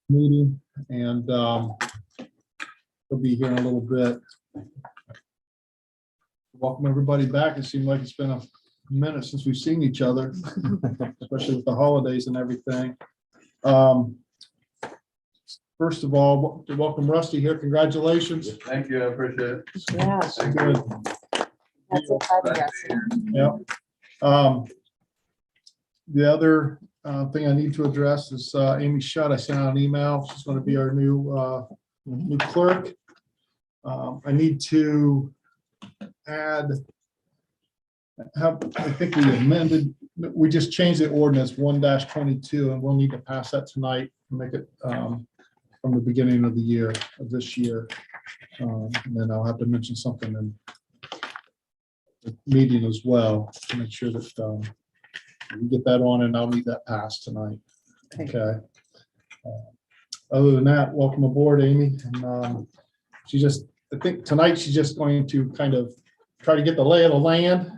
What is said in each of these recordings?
meeting, and we'll be here in a little bit. Welcome everybody back. It seemed like it's been a minute since we've seen each other, especially with the holidays and everything. First of all, welcome Rusty here. Congratulations. Thank you. I appreciate it. Yeah, Good. that's exciting. Yeah. The other thing I need to address is Amy Shutt. I sent out an email. She's going to be our new clerk. I need to add. I think we amended. We just changed the ordinance 1-22, and we'll need to pass that tonight and make it from the beginning of the year of this year. And then I'll have to mention something in the meeting as well to make sure that we get that on, and I'll need that passed tonight. Okay. Other than that, welcome aboard, Amy. And I think tonight she's just going to kind of try to get the lay of the land.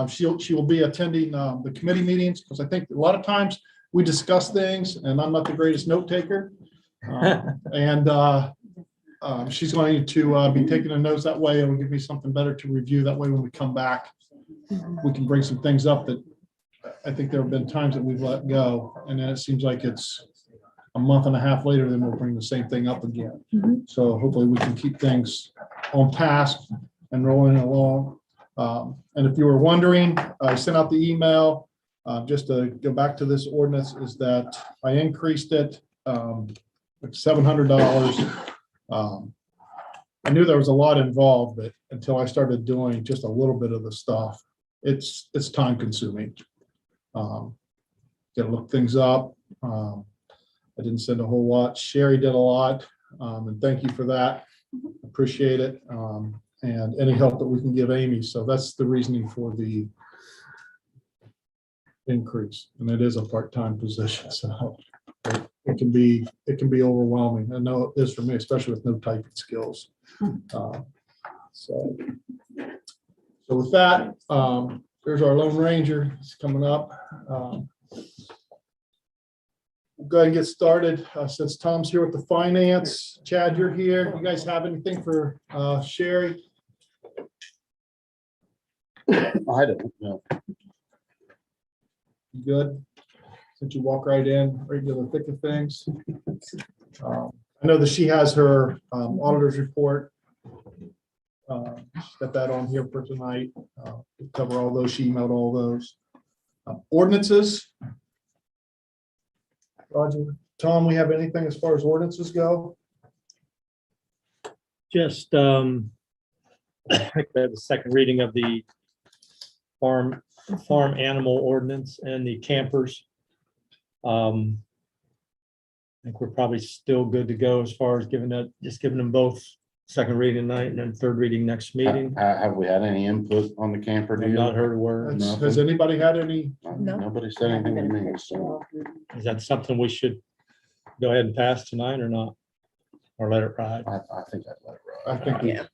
She will be attending the committee meetings, because I think a lot of times we discuss things and I'm not the greatest note taker. She's going to be taking the notes that way, and will give me something better to review. That way, when we come back, we can bring some things up that I think there have been times that we've let go, and then it seems like it's a month and a half later, then we'll bring the same thing up again. So hopefully we can keep things on task and rolling along. And if you were wondering, I sent out the email just to go back to this ordinance, is that I increased it like $700. I knew there was a lot involved, but until I started doing just a little bit of the stuff, it's time consuming. Got to look things up. I didn't send a whole lot. Sherry did a lot, and thank you for that. Appreciate it. And any help that we can give Amy. So that's the reasoning for the increase, and it is a part-time position, so it can be overwhelming. I know it is for me, especially with no typing skills. So with that, there's our Lone Ranger. It's coming up. We'll go ahead and get started. Since Tom's here with the finance, Chad, you're here. You guys have anything for Sherry? I don't know. You good? Since you walk right in, regular thick of things. I know that she has her auditor's report. She's got that on here for tonight. We'll cover all those. She emailed all those. Ordinances. Roger, Tom, we have anything as far as ordinances go? Just the second reading of the farm animal ordinance and the campers. I think we're probably still good to go as far as giving them both second reading tonight and then third reading next meeting. Have we had any input on the camper I've deal? not heard a word. Has anybody had any? No. Nobody said anything to me, so. Is that something we should go ahead and pass tonight or not? Or let it ride? I think I'd let it I ride. think, Yeah.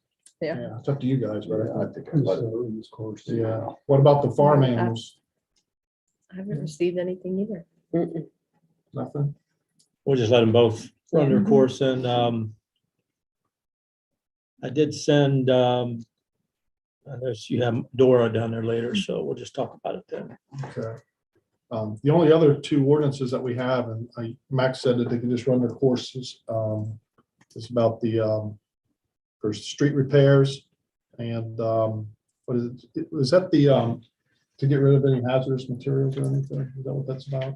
yeah, it's up to you guys, but I think I'd let it ride. yeah. What about the farm animals? I haven't received anything either. Nothing? We'll just let them both run their Yeah. course. And I did send, I know you have Dora down there later, so we'll just talk about it then. Okay. The only other two ordinances that we have, and Max said that they can just run their courses, is about the for street repairs and what is it? Was that the to get rid of any hazardous materials or anything? Is that what that's about?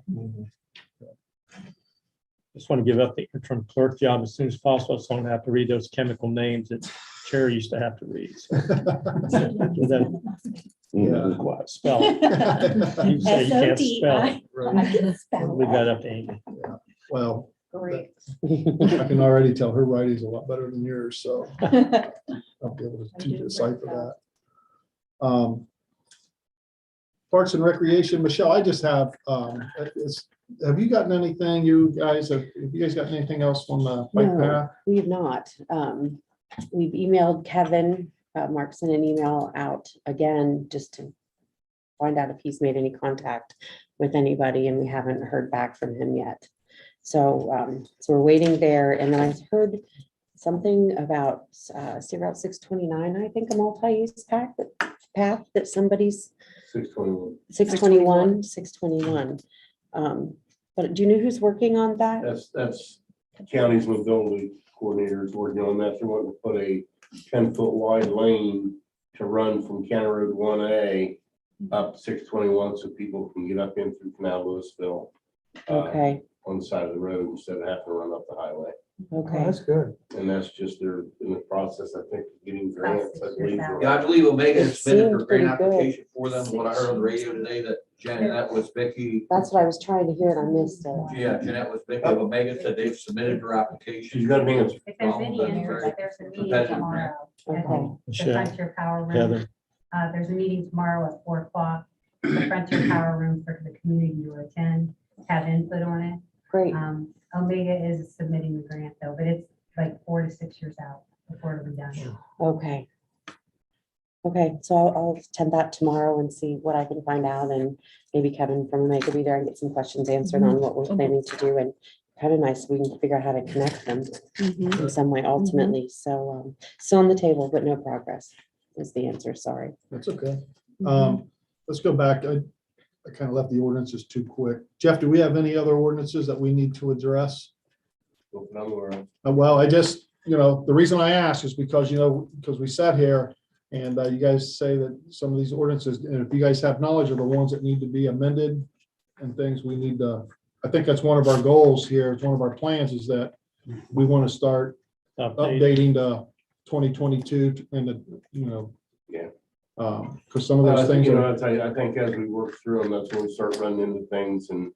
Just want to give up the interim clerk job as soon as possible, so I don't have to read those chemical names that Cherry used to have to read. So, Yeah. spell it. You say you can't spell it. Right. Leave that up to Amy. Well, Great. I can already tell her writing's a lot better than yours, so I'll be able to decipher that. Parks and Recreation, Michelle, I just have, have you gotten anything, you guys gotten anything else on the bike No, path? we have not. We've emailed Kevin, Mark sent an email out again, just to find out if he's made any contact with anybody, and we haven't heard back from him yet. So we're waiting there, and then I heard something about State Route 629, I think a multi-use path that somebody's 621. 621. But do you know who's working on that? That's county's mobility coordinators working on that. They want to put a 10-foot wide lane to run from County Road 1A up 621 so people can get up in through Canal Louisville Okay, on the side of the road instead of having to run up the highway. okay. good. And that's just they're in the process, I think, of getting grants. I believe. Yeah, I believe Omega It has submitted seemed for pretty grant good. application for them. What I heard on the radio today that Jeanette was Vicky. That's what I was trying to hear and I missed it. Yeah, Jeanette was Vicky of Omega said they've submitted her application. She's got an answer. If there's any That's interest, very there's a meeting competitive tomorrow. Okay. at The Sure. Frontier Power Room. Heather, There's a meeting tomorrow at 4 o'clock. The Frontier Power Room for the community to attend, have input on it. Great. Omega is submitting the grant though, but it's like 4 to 6 years out before it'll be done. Okay. Okay, so I'll attend that tomorrow and see what I can find out, and maybe Kevin from Omega will be there and get some questions answered on what we're planning to do, and kind of nice, we can figure out how to connect them in some way ultimately. So still on the table, but no progress is the answer, sorry. That's okay. Let's go back. I kind of left the ordinances too quick. Jeff, do we have any other ordinances that we need to address? Well, I just, the reason I ask is because, because we sat here and you guys say that some of these ordinances, and if you guys have knowledge of the ones that need to be amended and things, we need to, I think that's one of our goals here. It's one of our plans is that we want to start update. updating the 2022 and the, Yeah. Because some of those things are. I think as we work through them, that's when we start running into things and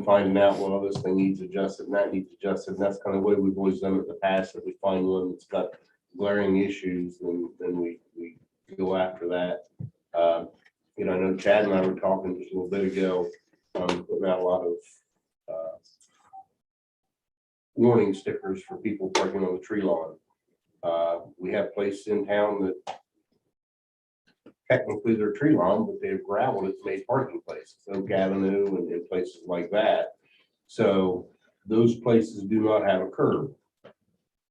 finding out, well, this thing needs adjusted and that needs adjusted. And that's kind of the way we've always done it in the past. If we find one that's got glaring issues, then we go after that. I know Chad and I were talking just a little bit ago, putting out a lot of warning stickers for people parking on the tree lawn. We have places in town that technically they're tree lawn, but they've gravelled it to make parking places, Oak Avenue and places like that. So those places do not have a curb.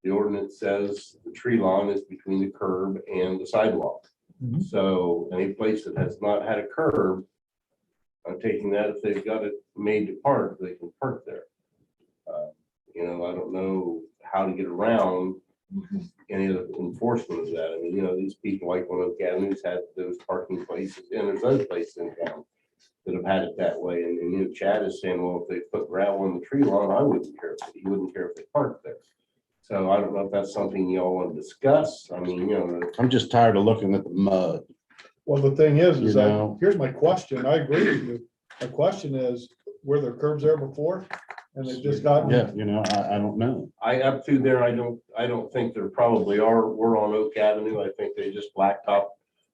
The ordinance says the tree lawn is between the curb and the sidewalk. Mhm. So any place that has not had a curb, I'm taking that if they've got it made to park, they can park there. I don't know how to get around any of the enforcement of that. I mean, these people like one of Avenues had those parking places, and there's other places in town that have had it that way. And Chad is saying, well, if they put gravel in the tree lawn, I wouldn't care. He wouldn't care if they parked there. So I don't know if that's something y'all want to discuss. I mean, I'm just tired of looking at the mud. Well, the thing is You that, know. here's my question. I agree with you. My question is, were there curbs there before? And they just got. Yeah, I don't know. up through there, I don't think there probably are. We're on Oak Avenue. I think they just blacktop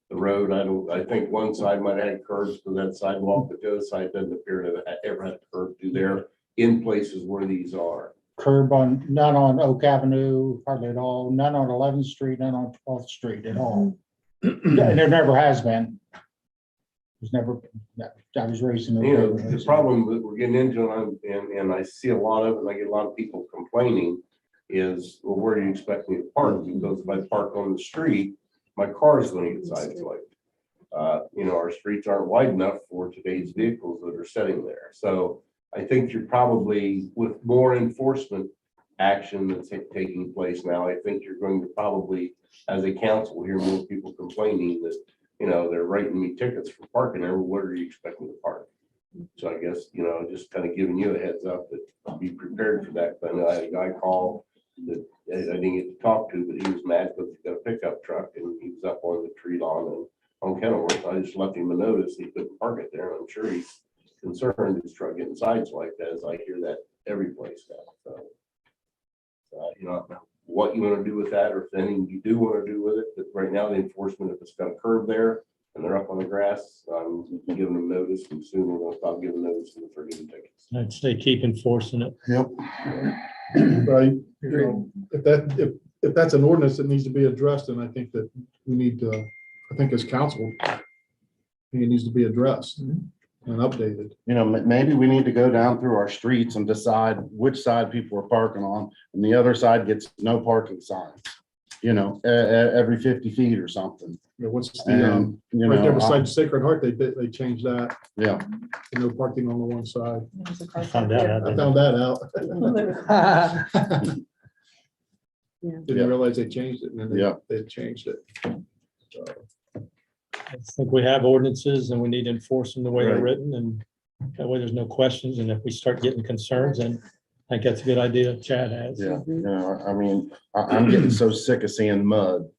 the road. I think one side might have had curbs to that sidewalk, but the other side doesn't appear to have ever had a curb through there in places where these are. Curb on, none on Oak Avenue, hardly at all, none on 11th Street, none on 12th Street at all. And there never has been. There's never, I was raised in. The problem that we're getting into, and I see a lot of it, and I get a lot of people complaining is, well, where do you expect me to park? Because if I park on the street, my car is going to get sideswiped. Our streets aren't wide enough for today's vehicles that are sitting there. So I think you're probably, with more enforcement action that's taking place now, I think you're going to probably, as a council, hear more people complaining that, they're writing me tickets for parking there. Where are you expecting to park? So I guess, just kind of giving you a heads up that be prepared for that. But I know I had a guy call that I didn't get to talk to, but he was mad because he's got a pickup truck and he was up on the tree lawn and on Kenilworth. I just left him a notice. He couldn't park it there. And I'm sure he's concerned his truck getting sideswiped, as I hear that every place now. So, I don't know what you want to do with that, or if anything you do want to do with it. But right now, the enforcement, if it's got a curb there and they're up on the grass, I'm giving them notice, and soon we're going to stop giving notice and for giving tickets. I'd say keep enforcing it. Yep. Right, if that's an ordinance that needs to be addressed, then I think that we need to, I think as council, it needs to be addressed. and updated. You know, maybe we need to go down through our streets and decide which side people are parking on, and the other side gets no parking signs. You know, every 50 feet or something. You know, what's the, And, you right there know, beside Sacred Heart, they changed that, yeah, no parking on the one side. I found that out. I found that out. Yeah. Didn't realize they changed it, and then Yeah. they changed it. So, I think we have ordinances and we need to enforce them the way they're Right. written, and that way there's no questions. And if we start getting concerns, then I think that's a good idea Chad has. yeah, you know, I mean, I'm getting so sick of seeing mud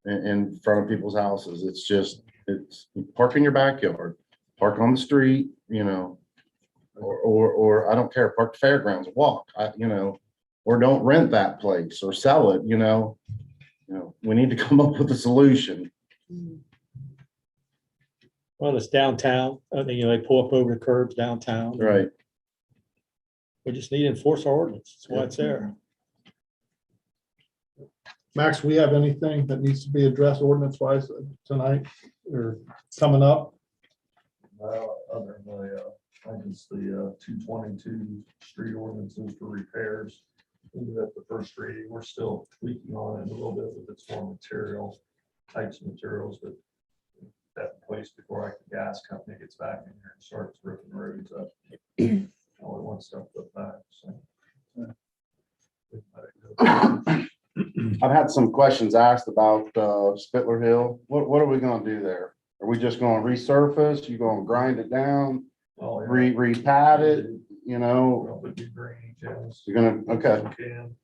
in front of people's houses. It's park in your backyard, park on the street, you know, or I don't care, park the fairgrounds, walk, you know, or don't rent that place or sell it, you know. You know, we need to come up with a solution. Well, it's downtown. I think, you know, they pull up over the curbs downtown. Right. We just need to enforce our ordinance. That's why it's there. Max, we have anything that needs to be addressed ordinance wise tonight or coming up? Other than I guess the 222 street ordinances for repairs. We did that the first reading. We're still tweaking on it a little bit with its more material, types of materials, but that in place before the gas company gets back in here and starts ripping roads up. All at once stuff put back, so. I've had some questions asked about Spittler Hill. What are we gonna do there? Are we just gonna resurface? You gonna grind it down, Oh, yeah. re-pad it, you know? Probably do drainage, yes. You're gonna, okay. Can.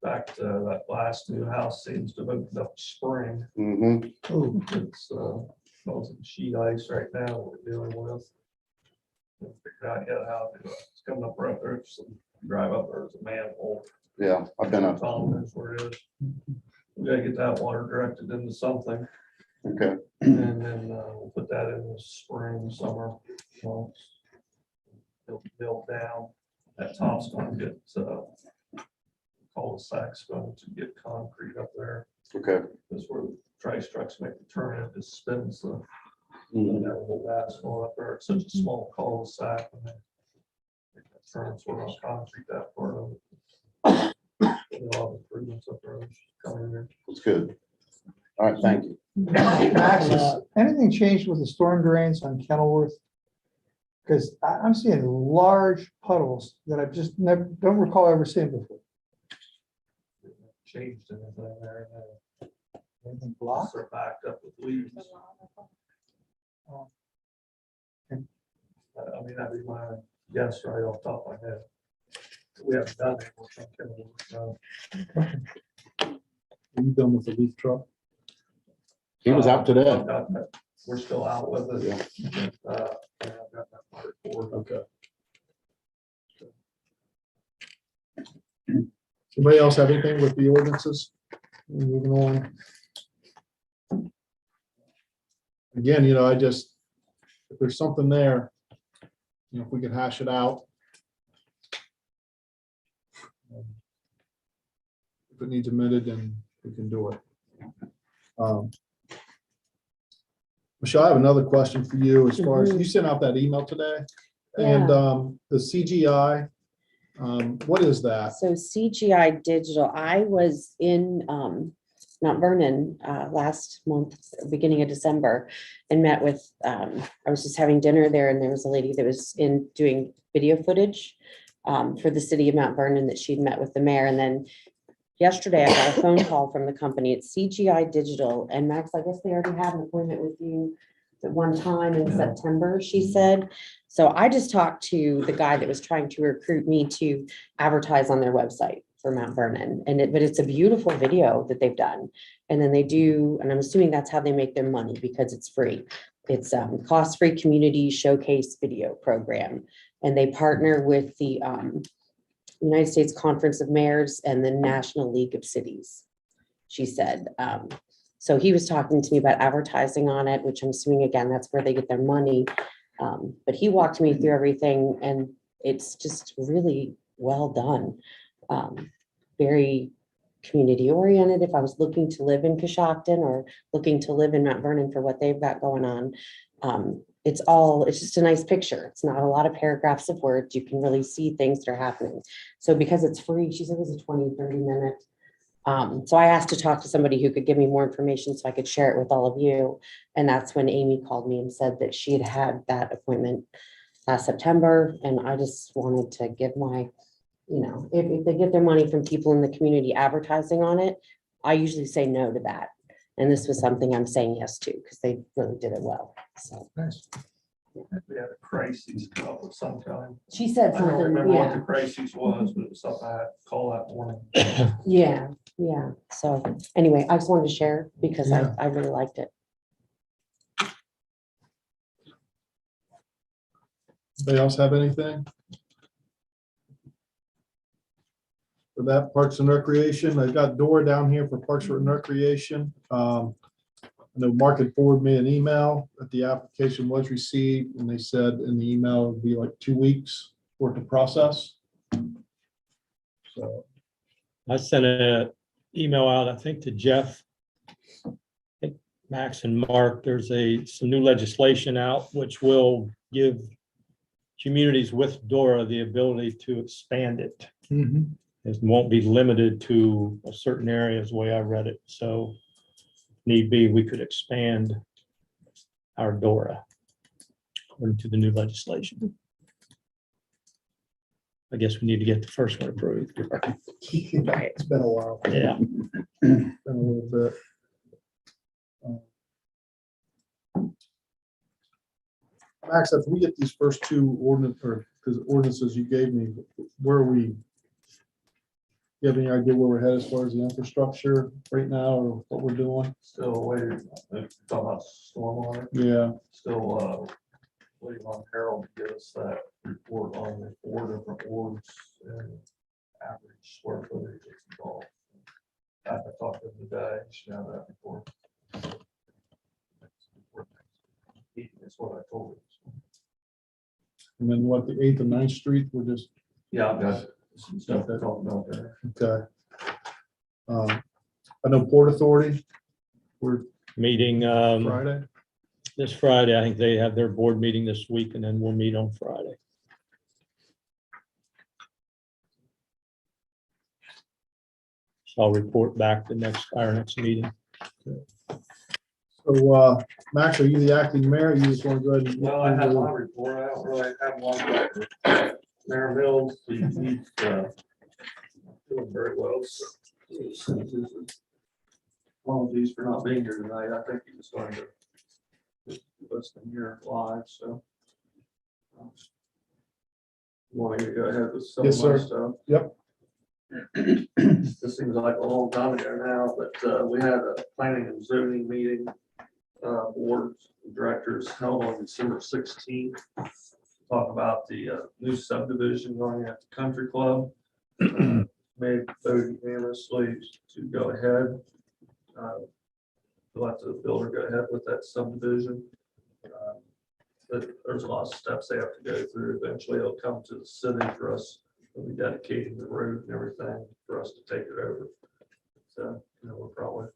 Back to that last new house seems to have opened up spring. Mm-hmm. It's causing sheet ice right now we're dealing with. Haven't figured out yet how to do it. It's coming up right there. Just drive up there, there's a manhole. Yeah, I've been up. Tom knows where it is. We gotta get that water directed into something, Okay, and then we'll put that in the spring, summer. months. It'll build down. That top's gonna get cul-de-sac's going to get concrete up there. okay. That's where the trash trucks make the turn, it just spins the Mhm. that whole asphalt up there. It's such a small cul-de-sac. And then it turns sort of concrete that part of it. A lot of improvements up there coming in. That's good. All right, thank you. Max, has anything changed with the storm drains on Kenilworth? Because I'm seeing large puddles that I've just never, don't recall ever seeing before. Changed anything there. Anything blocked? They're backed up with leaves. Oh. I mean, that'd be my guess right off the top of my head. We haven't done it. Are you done with the leaf truck? He was out today. We're still out with it. Yeah. I've got that part forward. Okay. Anybody else have anything with the ordinances? Moving on. Again, you know, if there's something there, you know, if we could hash it out. If it needs amended, then we can do it. Michelle, I have another question for you as far as, you sent out that email today. And the CGI, what is that? So CGI Digital, I was in Mount Vernon last month, beginning of December, and met with, I was just having dinner there, and there was a lady that was doing video footage for the city of Mount Vernon that she'd met with the mayor. And then yesterday I got a phone call from the company. It's CGI Digital. And Max, I guess they already had an appointment with you at one time in September, she said. So I just talked to the guy that was trying to recruit me to advertise on their website for Mount Vernon. But it's a beautiful video that they've done. And then they do, and I'm assuming that's how they make their money because it's free. It's cost-free community showcase video program. And they partner with the United States Conference of Mayors and the National League of Cities, she said. So he was talking to me about advertising on it, which I'm assuming, again, that's where they get their money. But he walked me through everything, and it's just really well done. Very community oriented. If I was looking to live in Coshocton or looking to live in Mount Vernon for what they've got going on, it's just a nice picture. It's not a lot of paragraphs of words. You can really see things that are happening. So because it's free, she said it was a 20-30 minute. So I asked to talk to somebody who could give me more information so I could share it with all of you. And that's when Amy called me and said that she had had that appointment last September. And I just wanted to give my, if they get their money from people in the community advertising on it, I usually say no to that. And this was something I'm saying yes to because they really did it well. So Nice. We had a crisis come up with some kind. she said I don't something, remember what the yeah, crisis was, but it was something I had to call that morning. yeah. So anyway, I just wanted to share because Yeah. I really liked it. Anybody else have anything? For that, Parks and Recreation, I got Dora down here for Parks and Recreation. I know Mark had forwarded me an email that the application was received, and they said in the email it would be like 2 weeks for it to process. So, I sent an email out, I think to Jeff, I think Max and Mark, there's some new legislation out which will give communities with DORA the ability to expand it. It won't be limited to a certain area is the way I read it. So need be, we could expand our DORA according to the new legislation. I guess we need to get the first one approved. it's been a while. Yeah. Been a little bit. Max, if we get these first two ordinances you gave me, where are we? You have any idea where we're headed as far as the infrastructure right now or what we're doing? Still waiting, talking about stormwater, Yeah, still waiting on Harold to get us that report on the 4 different wards and average square footage that's involved. I talked to him today, should have that report. That's what I told him. and then what, the 8th and 9th Street, we're just, Yeah, I've got some stuff to talk about there. okay. I know Port Authority, we're Meeting Friday. this Friday. I think they have their board meeting this week and then we'll meet on Friday. So I'll report back our next meeting. So, Max, are you the acting mayor? You just want to go ahead and. Well, I have my report. I don't really have one. But Mayor Mills, he's doing very well. So apologies for not being here tonight. I think he was going to listen here live, so. Want me to go ahead with some Yes, of my sir. stuff? Yep. This seems like a long time ago now, but we had a planning and zoning meeting. Board of directors held on December 16th. Talk about the new subdivision going at the country club. Made vote unanimously to go ahead. Let the builder go ahead with that subdivision. But there's a lot of steps they have to go through. Eventually it'll come to the city for us. We'll be dedicating the road and everything for us to take it over. So, we're probably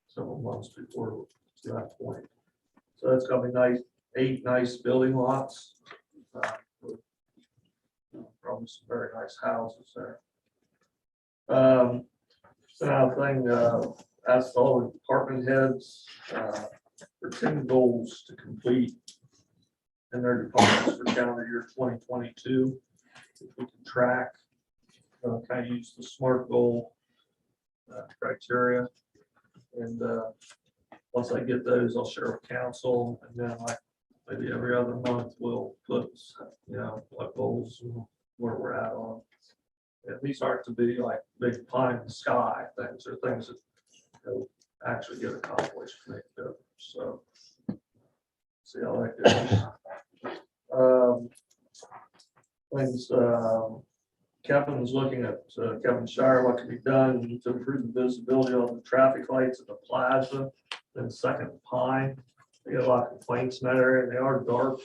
several months before to that point. So that's gonna be nice, 8 nice building lots. Probably some very nice houses there. So now thing, asked all the department heads for 10 goals to complete in their departments for calendar year 2022. If we can track, kind of use the SMART goal criteria. And once I get those, I'll share with council, and then maybe every other month we'll put, what goals and where we're at on. And these aren't to be like big pie in the sky things, or things that actually get accomplished. So see how that goes. Things, Kevin's looking at, Kevin Shire, what can be done to improve the visibility on the traffic lights at the plaza, then Second Pine. We get a lot of complaints in that area, and they are dark.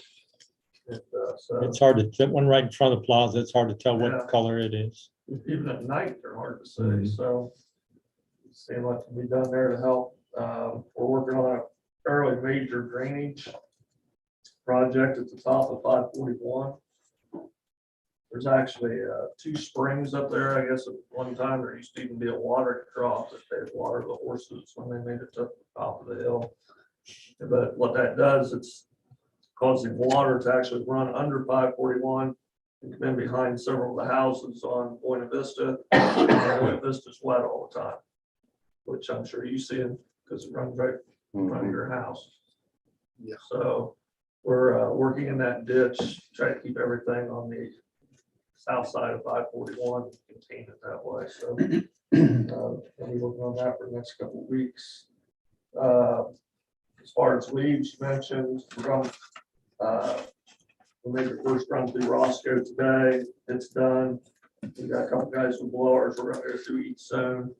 And, so It's hard to, that one right in front of the plaza, it's hard to tell Yeah. what color it is. even at night, they're hard to see, Mhm. so. Seeing what can be done there to help. We're working on a fairly major drainage project at the top of 541. There's actually 2 springs up there. I guess at one time there used to even be a water trough that they water the horses when they made it to the top of the hill. But what that does, it's causing water to actually run under 541 and come in behind several of the houses on Buena Vista. And Buena Vista's wet all the time, which I'm sure you see because it runs right in front of your house. Yeah. So we're working in that ditch, try to keep everything on the south side of 541, contain it that way. So I'll be working on that for the next couple of weeks. As far as leaves, you mentioned, we're going, we'll make the first run through Roscoe today. It's done. We got a couple guys with blowers. We're gonna go through each zone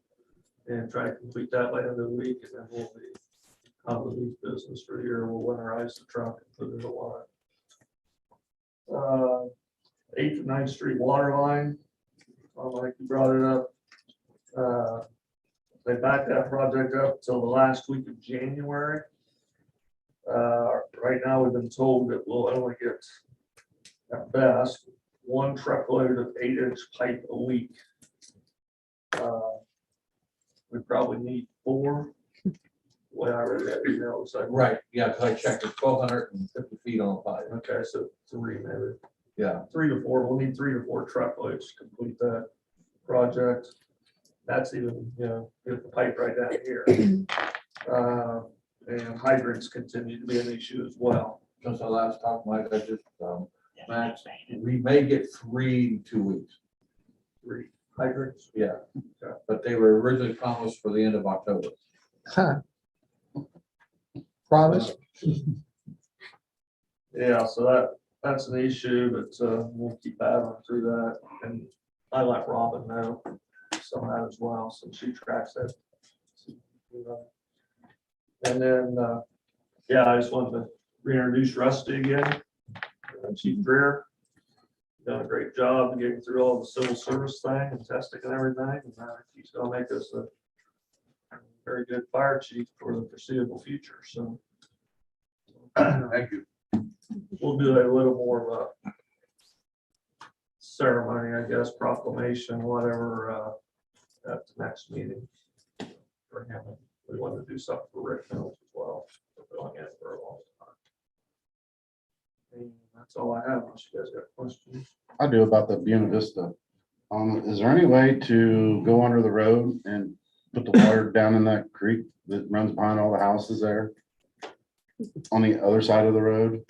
and try to complete that by the end of the week, and then we'll be out of the leaf business for the year. We'll winterize the truck and put it away. 8th and 9th Street water line. Like you brought it up. They backed that project up till the last week of January. Right now, we've been told that we'll only get, at best, 1 truckload of 8-inch pipe a week. We probably need 4. Way I read that email, it's like, Right, yeah, because I checked, it's 1,250 feet on pipe. okay, so 3 maybe. Yeah. 3 to 4, we'll need 3 to 4 truckloads to complete that project. That's even, get the pipe right down here. And hydrants continue to be an issue as well. Since I last talked, Mike, I just, Max, we may get 3 in 2 weeks. 3 hydrants. Yeah. Okay. But they were originally promised for the end of October. Promise? Yeah, so that's an issue, but we'll keep battling through that. And I let Robin know some of that as well, so she tracks that. And then, I just wanted to reintroduce Rusty again. Chief Greer. Done a great job getting through all the civil service thing and testing and everything. And he's gonna make us a very good fire chief for the foreseeable future, so. Thank you. We'll do a little more of a ceremony, I guess, proclamation, whatever, at the next meeting for him. We want to do something for Rick Mills as well. We're going in for a long time. And that's all I have. Unless you guys got questions. I do about the Buena Vista. Is there any way to go under the road and put the water down in that creek that runs behind all the houses there? On the other side of the road?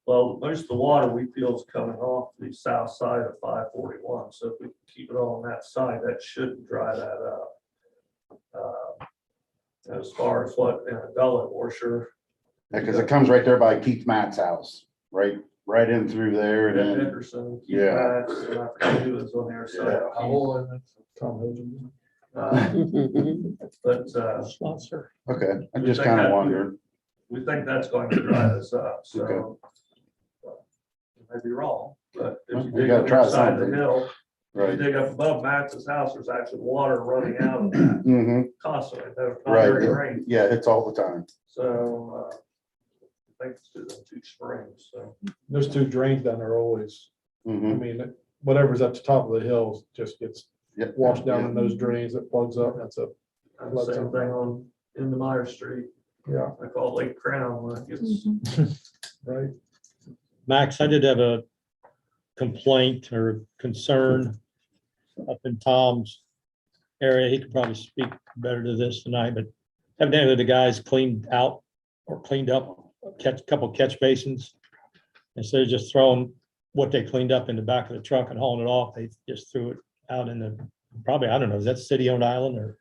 Well, most of the water we feel is coming off the south side of 541. So if we keep it all on that side, that should dry that up. As far as what in a gullet washer. Because it comes right there by Keith Matt's house, right in through there. And then, Henderson, Keith Yeah. Matz, and I forget who was on their side. How old is it? Tom Hilton. But Sponsor. okay, I just kind of wondered. we think that's going to dry this up, so. You may be wrong, but if you We dig gotta up try inside the something. hill, if you Right. dig up above Max's house, there's actually water running out of that Mm-hmm. constantly, not during Right. rain. Yeah, it's all the time. So, I think it's through the 2 springs, so. Those 2 drains down there are always, I Mhm. mean, whatever's at the top of the hills just gets Yep. washed down in those drains. It plugs up. That's a, And the same thing on into Meyer Street. yeah, I call it Lake Crown when it gets. right. Max, I did have a complaint or concern up in Tom's area. He could probably speak better to this tonight, but evidently the guys cleaned out or cleaned up a couple catch basins. Instead of just throwing what they cleaned up in the back of the truck and hauling it off, they just threw it out in the, probably, I don't know, is that city-owned island or?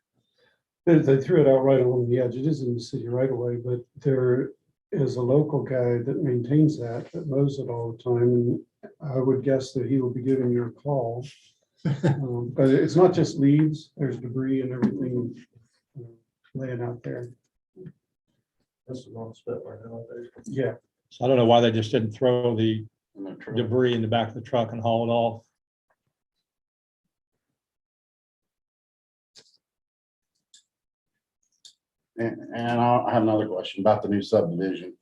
They threw it out right along the edge. It is in the city right away, but there is a local guy that maintains that mows it all the time. And I would guess that he will be giving you a call. But it's not just leaves, there's debris and everything laying out there. This is on spit right now. Yeah. So I don't know why they just didn't throw the In the truck. debris in the back of the truck and haul it off. And I have another question about the new subdivision.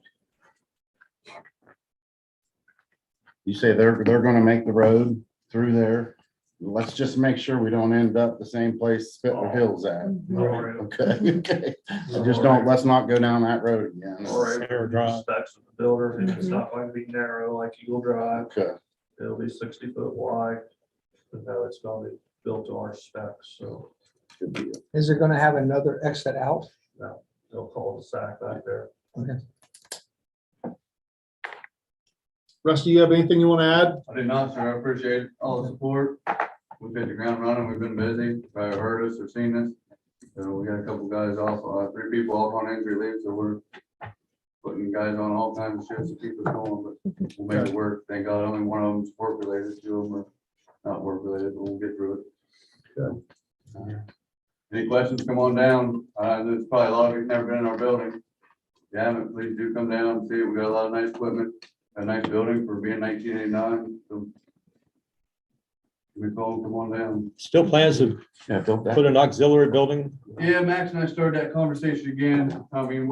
you say they're gonna make the road through there. Let's just make sure we don't end up the same place Spitler Hill's at. Already- Okay, okay. Just don't, let's not go down that road again. already Sarah Drive. Specs of the builder, it's not going to be narrow like Eagle Drive, Okay, it'll be 60 foot wide. But no, it's going to be built to our specs, so good deal. Is it gonna have another exit out? they'll call the sack back there. Rusty, you have anything you want to add? I did not, sir. I appreciate all the support. We've hit the ground running. We've been busy. If you've heard us or seen us. So we got a couple guys off, 3 people off on injury leave, so we're putting guys on all kinds of shifts to keep us going, but we'll make it work. Thank God, only one of them's work related, 2 of them are not work related, but we'll get through it. Any questions, come on down. There's probably a lot of you never been in our building. If you haven't, please do come down and see. We got a lot of nice equipment, a nice building for being 1989. So we call them, come on down. Still plans to Yeah, built that. put an auxiliary building? Yeah, Max and I started that conversation again. I mean,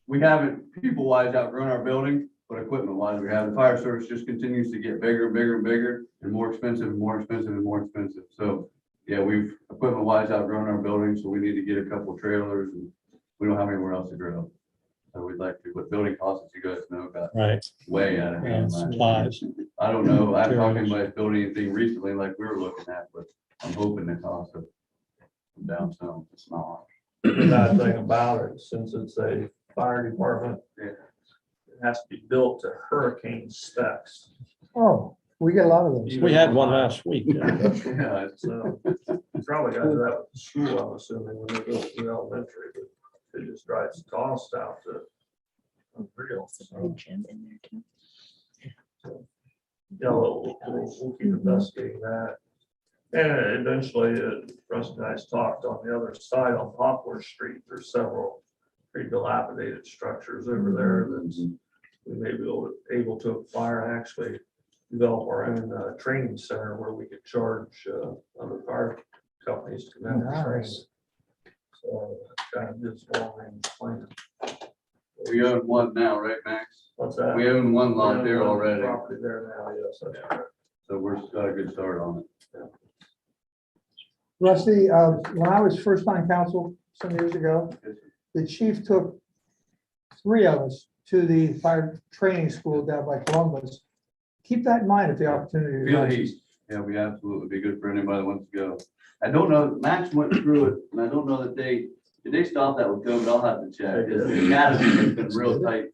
we haven't people wise outgrown our building, but equipment wise, we have. The fire service just continues to get bigger and bigger and bigger and more expensive and more expensive and more expensive. So yeah, we've equipment wise outgrown our building, so we need to get a couple trailers and we don't have anywhere else to grow. So we'd like to, but building costs, as you guys know, got Right, way out of and hand. supplies. I don't know. I haven't talked to anybody building anything recently like we were looking at, but I'm hoping the cost of down some. It's not. The bad thing about it, since it's a fire department, it has to be built to hurricane specs. Oh, we get a lot of those. We had one last week. Yeah, it's, So you probably got to do that with the school, I'm assuming, when they built the elementary, but it just drives the cost out to unreal. So, yeah, we'll keep investigating that. And eventually, Russ and I talked on the other side on Poplar Street, there's several pretty dilapidated structures over there that we may be able to acquire and actually develop our own training center where we could charge other fire companies to come out and train. Nice. So kind of just long range plan. we own one now, right, Max? What's that? We own one lot there We own one already, Property there now, yes, that's correct. so we're just got a good start on it. Rusty, when I was first on council some years ago, the chief took 3 of us to the fire training school down by Columbus. Keep that in mind if the opportunity. Feel arises. heat. Yeah, we absolutely be good for anybody that wants to go. I don't know, Max went through it, and I don't know that did they stop that with COVID? I'll have to check. The academy has been real tight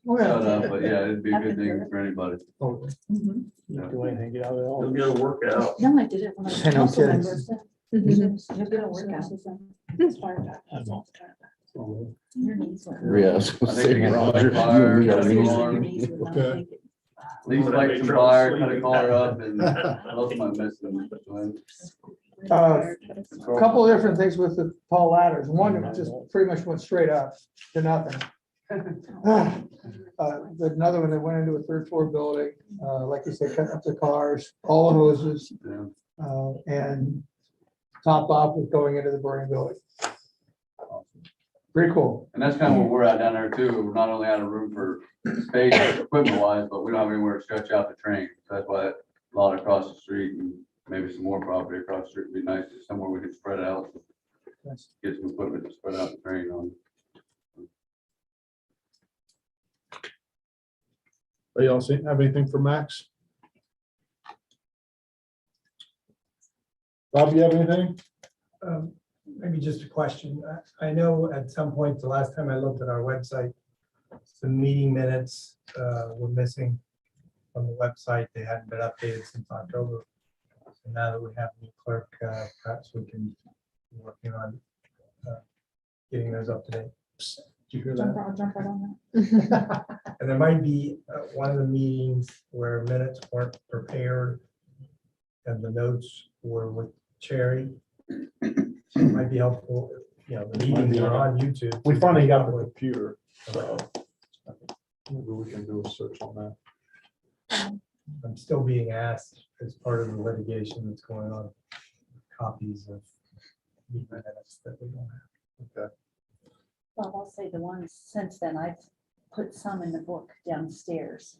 Oh, shut yeah. up, but yeah, it'd be a good thing for anybody. Oh, Do anything, get out of it all. You'll get a workout. No, I did it when I was I know, council kidding. member. Mhm. You'll get a workout. I don't. Your knees were- Yeah, I was I gonna think say, they get Roger, like fire, you and me cut are- a alarm, Your knees were not Okay. thinking. at least light some fire, cut a car up, and most of my missing. A couple of different things with the tall ladders. One just pretty much went straight up to nothing. But another one that went into a 3rd floor building, like you said, cut up the cars, all the hoses, and topped off with going into the burning building. Pretty cool. And that's kind of where we're at down there too. We're not only out of room for space equipment wise, but we don't have anywhere to stretch out the train. So that's why a lot across the street and maybe some more property across the street would be nice, somewhere we could spread out. Get some equipment to spread out the train on. Y'all have anything for Max? Rob, you have anything? Maybe just a question. I know at some point, the last time I looked at our website, some meeting minutes were missing from the website. They hadn't been updated since October. So now that we have a new clerk, perhaps we can be working on getting those up to date. Did you hear that? I'll jump right on that. And there might be one of the meetings where minutes weren't prepared and the notes were with Cherry. So it might be helpful, the meetings are on YouTube. We finally got the computer. So maybe we can do a search on that. I'm still being asked as part of the litigation that's going on, copies of meeting minutes that we don't have. Okay. Well, I'll say the ones since then, I've put some in the book downstairs.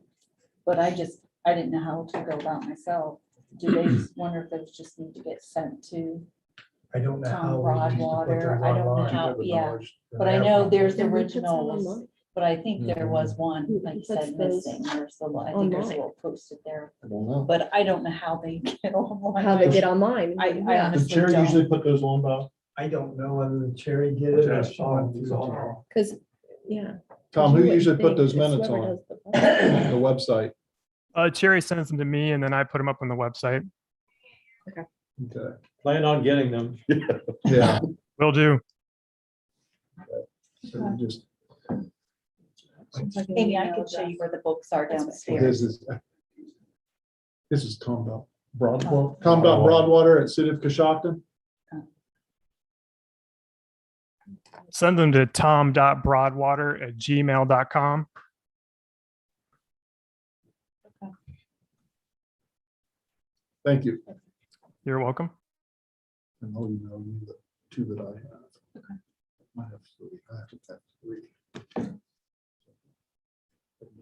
But I just I didn't know how to go about myself. Do they just wonder if those just need to get sent to I don't know Tom how. we used to put Broadwater? those I don't know online. how, yeah, but I have know one. there's Then we put some originals, online. but I think there was one, like you Puts said, those missing. There's a little, I think there's a online. little posted there, I don't know. but I don't know how they get online. How they get online. I Yeah. honestly The chair don't. usually put those on, Bob. I don't know whether the Cherry did it or Yes, someone it's through on the there. Cherry. Because, yeah. Tom, who usually put those It's minutes whoever on does the- the website? Cherry sends them to me and then I put them up on the website. Okay. Plan on getting them. Yeah. Will do. So you just, Amy, I can show you where the books are downstairs. this is Tom Broadwater, Tom Broadwater at City of Coshocton. Send them to tom.broadwater@gmail.com. Thank you. You're welcome. And I'll email you the two that I have. I have three. I have to have three.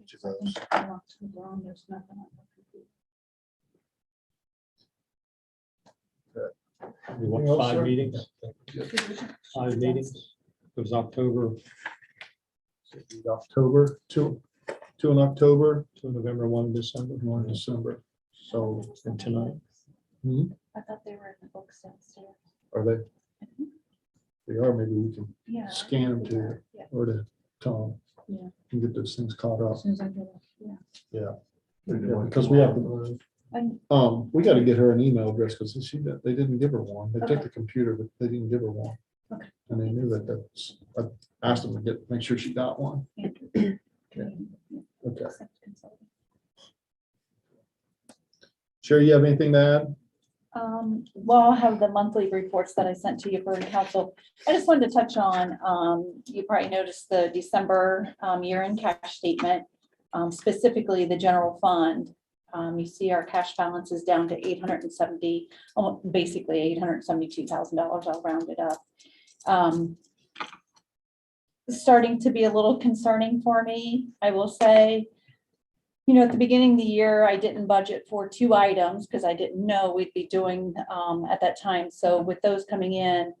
Each of those. There's nothing on the computer. We want Anything else, 5 sir? meetings. 5 meetings. It was October, October, two in October, 2 November, 1 in December, 1 in December. So and tonight. I thought they were in the books downstairs. are they? They are, maybe we can Yeah. scan them to you Yeah. or to Tom. Yeah. And get those things caught up. As soon as I get it, yeah. Yeah, They do Yeah, like because we have the- we got to get her an email address because they didn't give her one. They took Okay. the computer, but they didn't give her one. Okay. And they knew that's, I asked them to make sure she got one. Okay. Sherry, you have anything to add? Well, I'll have the monthly reports that I sent to you for council. I just wanted to touch on, you probably noticed the December year-end cash statement, specifically the general fund. You see our cash balance is down to 870, basically $872,000. I'll round it up. Starting to be a little concerning for me, I will say. You know, at the beginning of the year, I didn't budget for 2 items because I didn't know we'd be doing at that time. So with those coming in,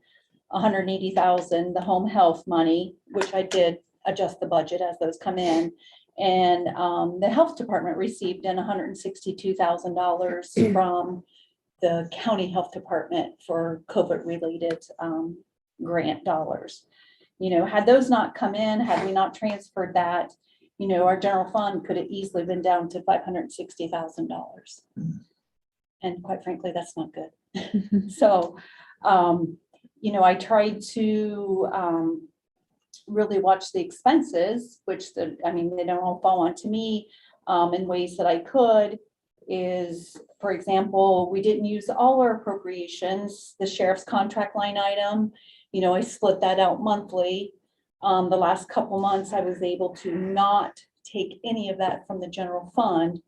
180,000, the home health money, which I did adjust the budget as those come in. And the health department received in $162,000 from the county health department for COVID related grant dollars. You know, had those not come in, had we not transferred that, you know, our general fund could have easily been down to $560,000. And quite frankly, that's not good. So, you know, I tried to really watch the expenses, which they don't all fall onto me in ways that I could. Is, for example, we didn't use all our appropriations, the sheriff's contract line item. You know, I split that out monthly. The last couple months, I was able to not take any of that from the general fund.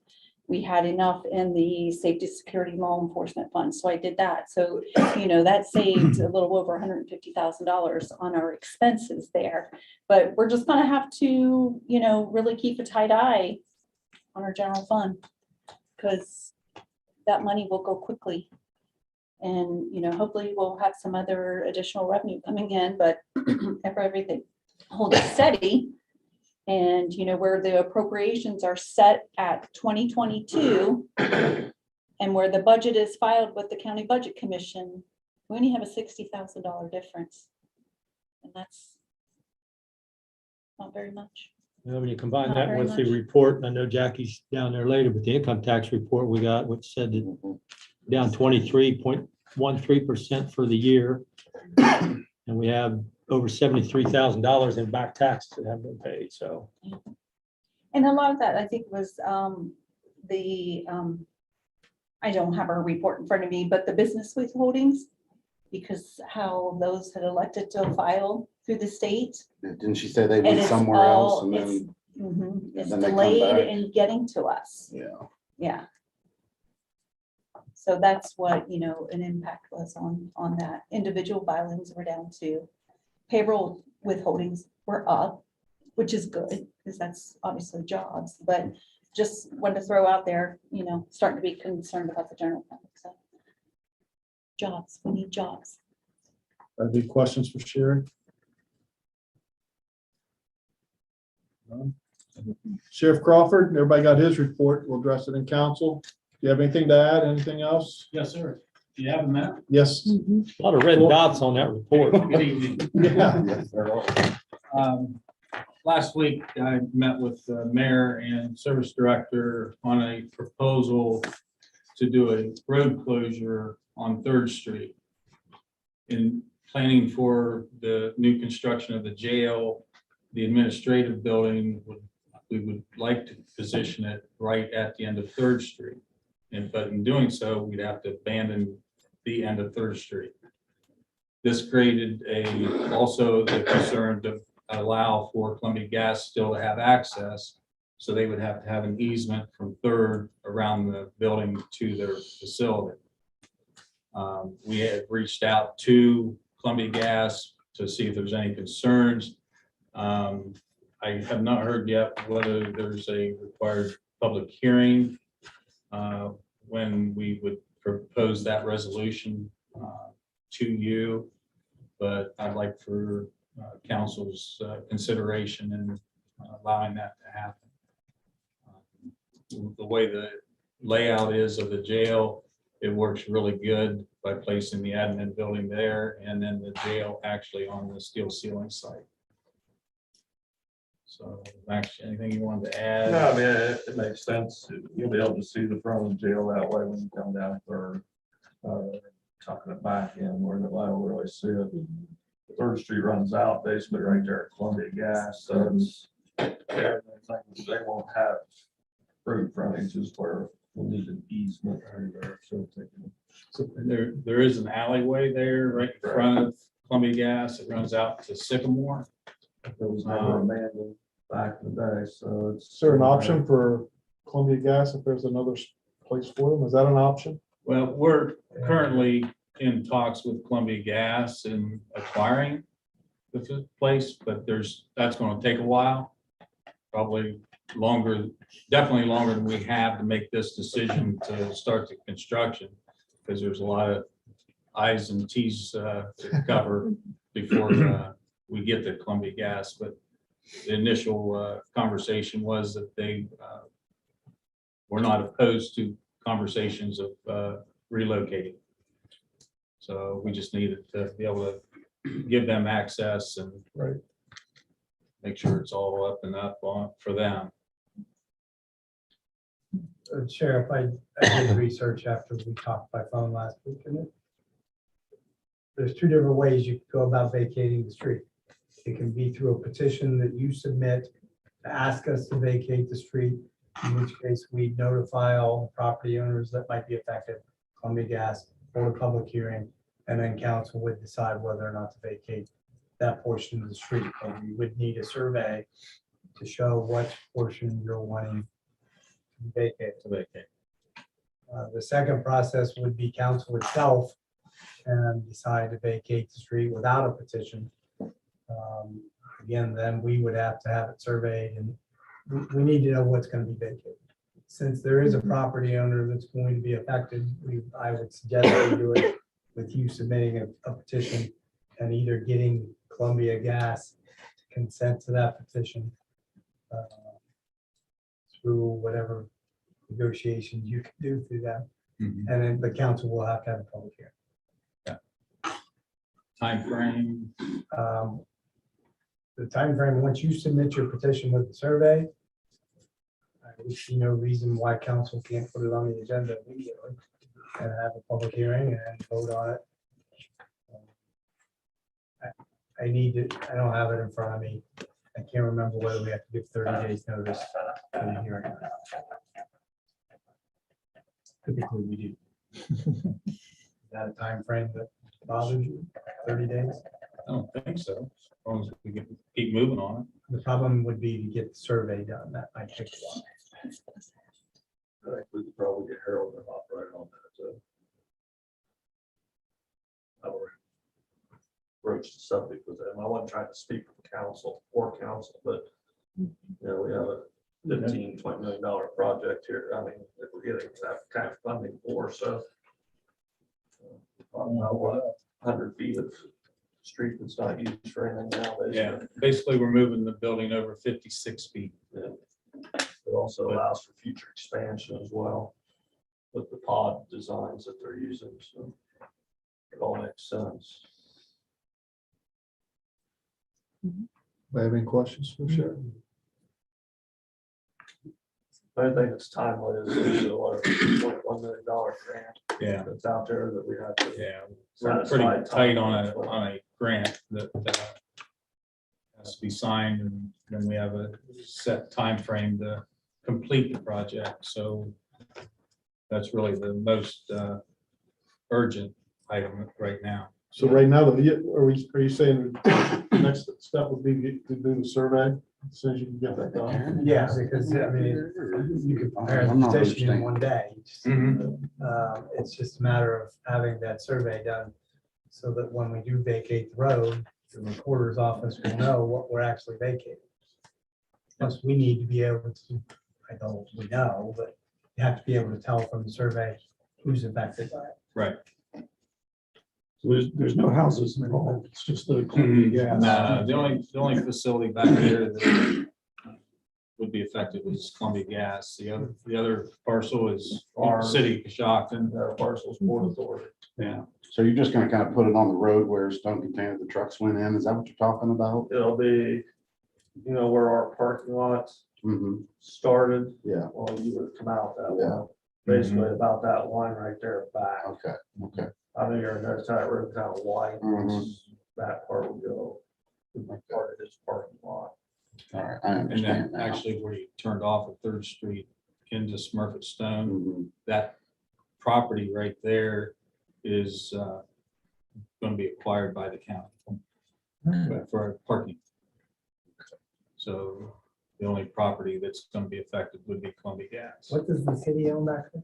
We had enough in the safety, security, law enforcement fund, so I did that. So, you know, that saved a little over $150,000 on our expenses there. But we're just gonna have to, you know, really keep a tight eye on our general fund, because that money will go quickly. And, you know, hopefully we'll have some other additional revenue coming in, but if everything holds steady, and, you know, where the appropriations are set at 2022 and where the budget is filed with the county budget commission, we only have a $60,000 difference. And that's not very much. You know, when you combine Not that very with the much. report, and I know Jackie's down there later, but the income tax report we got, which said that down 23.13% for the year. And we have over $73,000 in back taxes that haven't been paid, so. And a lot of that, I think, was I don't have a report in front of me, but the business withholdings, because how those had elected to file through the state. Didn't she say they And went it's somewhere else all, and it's, then? it's then they come delayed back? in getting to us. Yeah. Yeah. So that's what, you know, an impact was on that. Individual filings were down too. Payroll withholdings were up, which is good, because that's obviously jobs, but just wanted to throw out there, starting to be concerned about the general public, so. Jobs, we need jobs. Any questions for Sherry? None? Sheriff Crawford, everybody got his report. We'll address it in council. Do you have anything to add? Anything else? Yes, sir. Do you have a map? Yes. A lot of red dots on that report. Good evening. Yeah. Last week, I met with the mayor and service director on a proposal to do a road closure on Third Street. In planning for the new construction of the jail, the administrative building, we would like to position it right at the end of Third Street. But in doing so, we'd have to abandon the end of Third Street. This created also the concern to allow for Columbia Gas still to have access. So they would have to have an easement from Third around the building to their facility. We had reached out to Columbia Gas to see if there's any concerns. I have not heard yet whether there's a required public hearing when we would propose that resolution to you, but I'd like for council's consideration in allowing that to happen. The way the layout is of the jail, it works really good by placing the admin building there and then the jail actually on the steel ceiling site. So, Max, anything you wanted to add? No, I mean, it makes sense. You'll be able to see the front of the jail that way when you come down for tucking it back in where the light will really see it. Third Street runs out basically right there at Columbia Gas, so it's, they won't have road frontages where we'll need an easement right there. So there is an alleyway there right in front of Columbia Gas. It runs out to Sycamore. It was never abandoned back in the day, so it's. Is there an option for Columbia Gas if there's another place for them? Is that an option? Well, we're currently in talks with Columbia Gas and acquiring the place, but that's going to take a while. Probably longer, definitely longer than we have to make this decision to start the construction, because there's a lot of I's and T's to cover before we get to Columbia Gas. But the initial conversation was that they were not opposed to conversations of relocating. So we just needed to be able to give them access and make sure it's all up and up for them. Sheriff, I did research after we talked by phone last week, and there's two different ways you can go about vacating the street. It can be through a petition that you submit to ask us to vacate the street, in which case we notify all the property owners that might be affected, Columbia Gas, for a public hearing, and then council would decide whether or not to vacate that portion of the street. And we would need a survey to show what portion you're wanting to vacate. The second process would be council itself and decide to vacate the street without a petition. Again, then we would have to have it surveyed, and we need to know what's going to be vacated. Since there is a property owner that's going to be affected, I would suggest we do it with you submitting a petition and either getting Columbia Gas to consent to that petition through whatever negotiations you can do through that. And then the council will have to have a public hearing. Time frame. The time frame, once you submit your petition with the survey, I see no reason why council can't put it on the agenda immediately and have a public hearing and vote on it. I don't have it in front of me. I can't remember whether we have to give 30 days notice for the hearing. Typically we do. Is that a time frame that bothers you? 30 days? I don't think so. As long as we can keep moving on it. The problem would be to get the survey done. That might take a while. I think we could probably get Harold to operate on that too. I already broached the subject with him. I wasn't trying to speak for council, but you know, we have a $15-20 million project here. I mean, if we're getting that kind of funding for, so. I don't know what, 100 feet of street that's not used for anything now, Yeah, basically. basically, we're moving the building over 56 feet. It also allows for future expansion as well with the pod designs that they're using, so it all makes sense. I have any questions for sure? I think it's timely, is a what, $1 million grant Yeah, that's out there that we have to. yeah. We're pretty satisfy tight on timelines for. a grant that has to be signed, and then we have a set time frame to complete the project. So that's really the most urgent item right now. So right now, are you saying the next step would be to do the survey as soon as you can get that done? Yeah, because I mean, you can prepare the petition in one day. It's just a matter of having that survey done so that when we do vacate the road, the recorder's office will know what we're actually vacating. Plus, we need to be able to, I know we know, but you have to be able to tell from the survey who's affected by it. Right. There's no houses involved. It's just the Columbia Gas. No, the only facility back there that would be affected is Columbia Gas. The other parcel is our city, Coshocton. Our parcels Port Authority. Yeah. So you're just gonna kind of put it on the road where stone container the trucks went in? Is that what you're talking about? It'll be, where our parking lots Mhm. started. Yeah. Well, you would come out that Yeah. way, basically about that line right there back. Okay, okay. I know you're notice that road kind of white, Mhm. that part will go, part of this parking lot. All right, I And understand then now. actually where you turned off at Third Street into Smurfett Stone, Mhm. that property right there is going to be acquired by the county for parking. So the only property that's going to be affected would be Columbia Gas. What does the city own back there?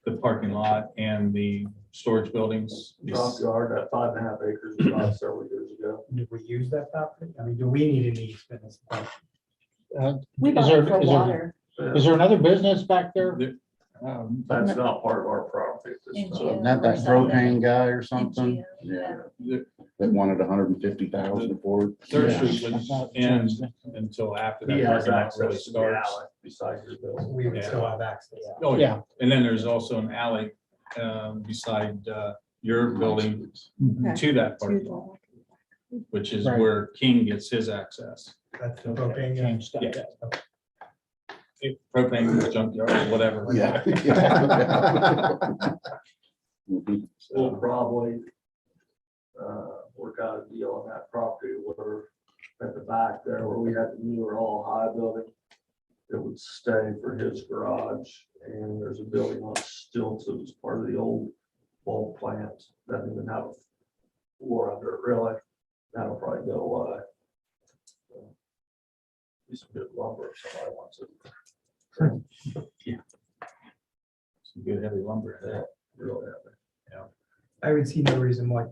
The parking lot and the storage buildings. Drop yard, that 5.5 acres we bought several years ago. Do we use that property? I mean, do we need an easement? We Is bought there- it for is there- water. Is there another business back there? That's not part of our property at this In time. jail. Isn't that that propane guy or something? NGO, Yeah, The that wanted 150,000 for it. Third Yeah. Street would end until after that He has parking lot really access to the alley starts. beside your building. We would still have access. Oh, Yeah. And then there's also an alley beside your building to that parking lot, which is Right. where King gets his access. That's the propane. Change that. Yeah. Propane junkyard, whatever. Yeah. Mhm. We'll probably work out a deal on that property where at the back there where we had the newer all high building. It would stay for his garage, and there's a building on stilts that was part of the old bulk plant. Doesn't even have a floor under it really. That'll probably go away. So, be some good lumber if somebody wants it. Some good heavy lumber. Yeah, really heavy. I would see no reason why,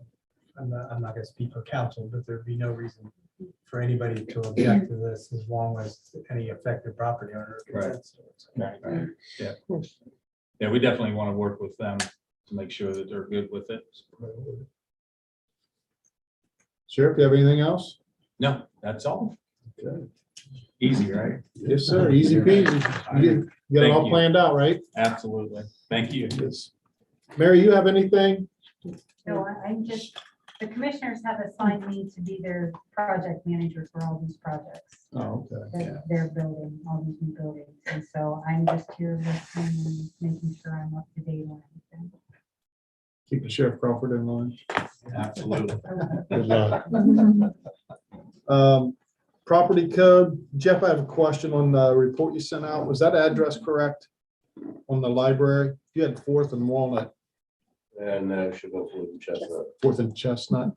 I'm not gonna speak for council, but there'd be no reason for anybody to object to this as long as any affected property owner consents to it. Right. Yeah. Yeah, we definitely want to work with them to make sure that they're good with it. Sheriff, you have anything else? No, that's all. Easy, right? Yes, sir. Easy peasy. You got it Thank all you. planned out, right? Absolutely. Thank you. Yes. Mary, you have anything? No, I'm just, the commissioners have assigned me to be their project manager for all these projects Oh, okay. that they're building, all these new buildings. And so I'm just here listening and making sure I'm up to date on everything. Keep the Sheriff Crawford in line. Absolutely. Good luck. Property code. Jeff, I have a question on the report you sent out. Was that address correct on the library? You had 4th and Walnut, And should go for the Chestnut. 4th and Chestnut.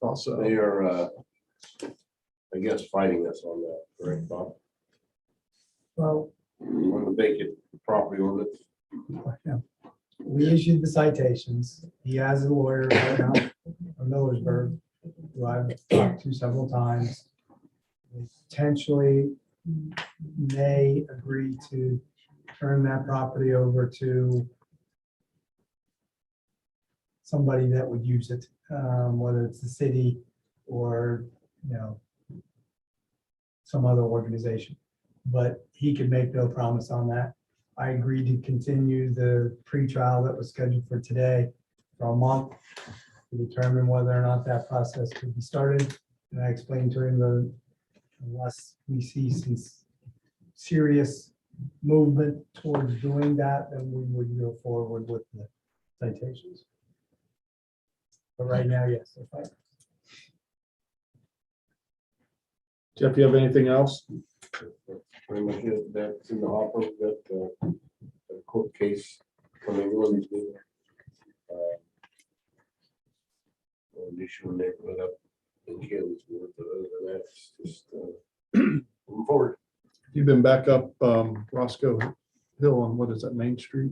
Also, They are, I guess, fighting us on that, correct, Bob? Well, On the vacant property ordinance. we issued the citations. He has a lawyer right now from Millersburg, who I've talked to several times. Potentially may agree to turn that property over to somebody that would use it, whether it's the city or, some other organization. But he could make no promise on that. I agreed to continue the pre-trial that was scheduled for today for a month to determine whether or not that process could be started. And I explained to him that unless we see some serious movement towards doing that, then we would go forward with the citations. But right now, yes, they're fine. Jeff, you have anything else? Pretty much it, that's in the hopper, that the court case coming on. An issue in neighborhood up in Kansas, but other than that, it's just moving forward. You've been back up Roscoe Hill on, what is that, Main Street?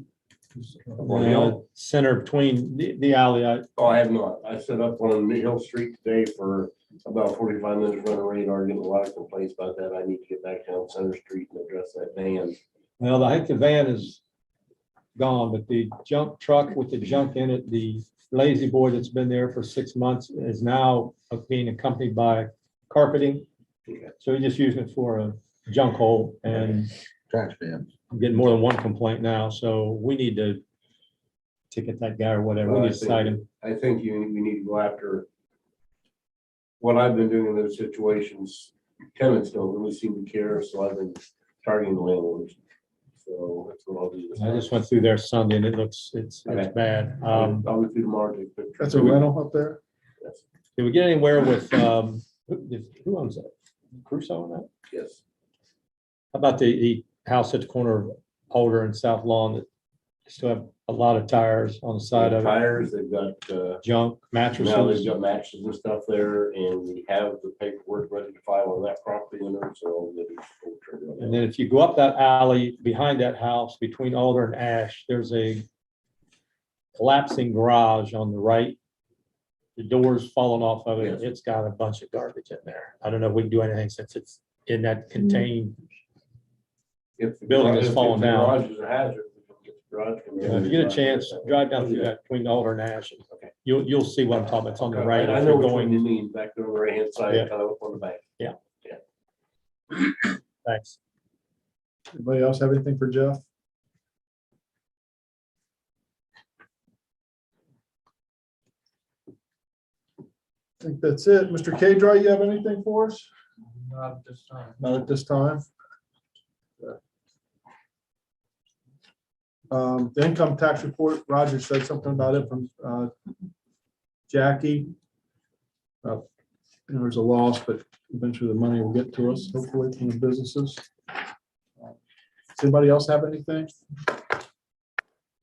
Center between the alley. Oh, I have not. I set up on Hill Street today for about 45 minutes running radar, getting a lot of complaints about that. I need to get back down Center Street and address that van. Well, I think the van is gone, but the junk truck with the junk in it, the lazy boy that's been there for 6 months is now being accompanied by carpeting. Okay. So he's just using it for a junk hole, and Trash bin. I'm getting more than one complaint now, so we need to ticket that guy or whatever. We need to cite him. I think we need to go after what I've been doing in those situations. Tenants don't really seem to care, so I've been targeting the landlords. So that's what I'll do. this I time. just went through there Sunday and it's Okay. bad. I'll go through tomorrow. Take pictures. That's a rental up there? Yes. Did we get anywhere with, who owns that? Crusoe on that? Yes. How about the house at the corner of Holder and South Lawn that still have a lot of tires on the side of it? Tires, they've got, Junk, now they've mattresses. got mattresses and stuff there, and we have the paperwork ready to file on that property owner, so they'll just pull the trigger on that. And then if you go up that alley behind that house between Alder and Ash, there's a collapsing garage on the right. The door's fallen off of it. Yes. It's got a bunch of garbage in there. I don't know if we can do anything since it's in that contained. If the building garage- is if falling the down. Garage is a hazard. If the garage can be- If you get a chance, drive down through that between Alder and Ash. Okay. You'll see what I'm talking about. It's on the right. I If know you're which one you going, mean, back there on the right-hand side, Yeah. kind of up on the back. thanks. Anybody else have anything for Jeff? I think that's it. Mr. K-Dry, you have anything for us? Not this time. Not at this time. The income tax report, Roger said something about it from Jackie. There's a loss, but eventually the money will get to us, hopefully from the businesses. Does anybody else have anything?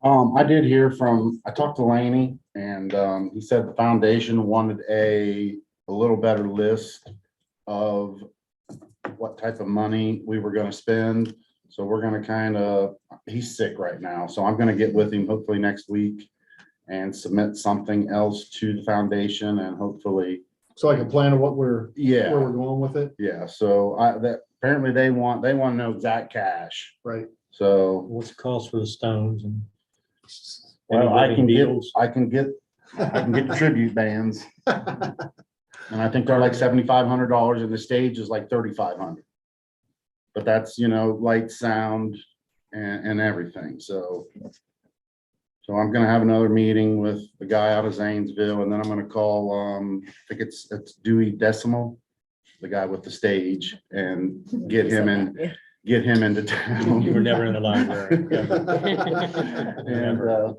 I did hear from, I talked to Laney and he said the foundation wanted a little better list of what type of money we were gonna spend. So we're gonna kind of, he's sick right now, so I'm gonna get with him hopefully next week and submit something else to the foundation and hopefully, So like a plan of what where yeah, we're going with it, yeah. So that apparently they want to know exact cash. right? So, What's the cost for the stones and? well, any living beetles? I can get the tribute bands. And I think they're like $7,500 and the stage is like $3,500. But that's, light, sound and everything. So I'm gonna have another meeting with the guy out of Zanesville and then I'm gonna call, I think it's Dewey Decimal, the guy with the stage, and get him into town. You were never in the library. And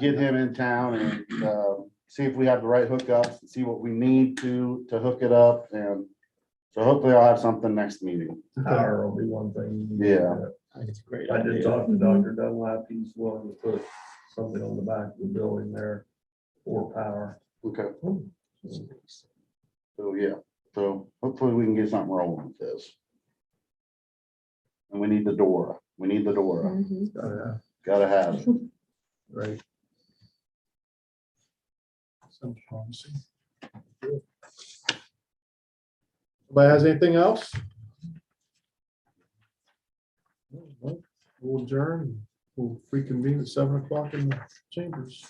get him in town and see if we have the right hookups, and see what we need to hook it up. And so hopefully I'll have something next meeting. Power will be one thing. Yeah. I think it's a great I did idea. talk to Dr. Dunlap, he's willing to put something on the back of the building there for power. Okay. So, yeah, so hopefully we can get something rolling with this. And we need the Dora. Gotta have it. Right. Sounds promising. Anybody has anything else? We'll adjourn. We'll reconvene at 7 o'clock in the chambers.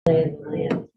Lay of the land.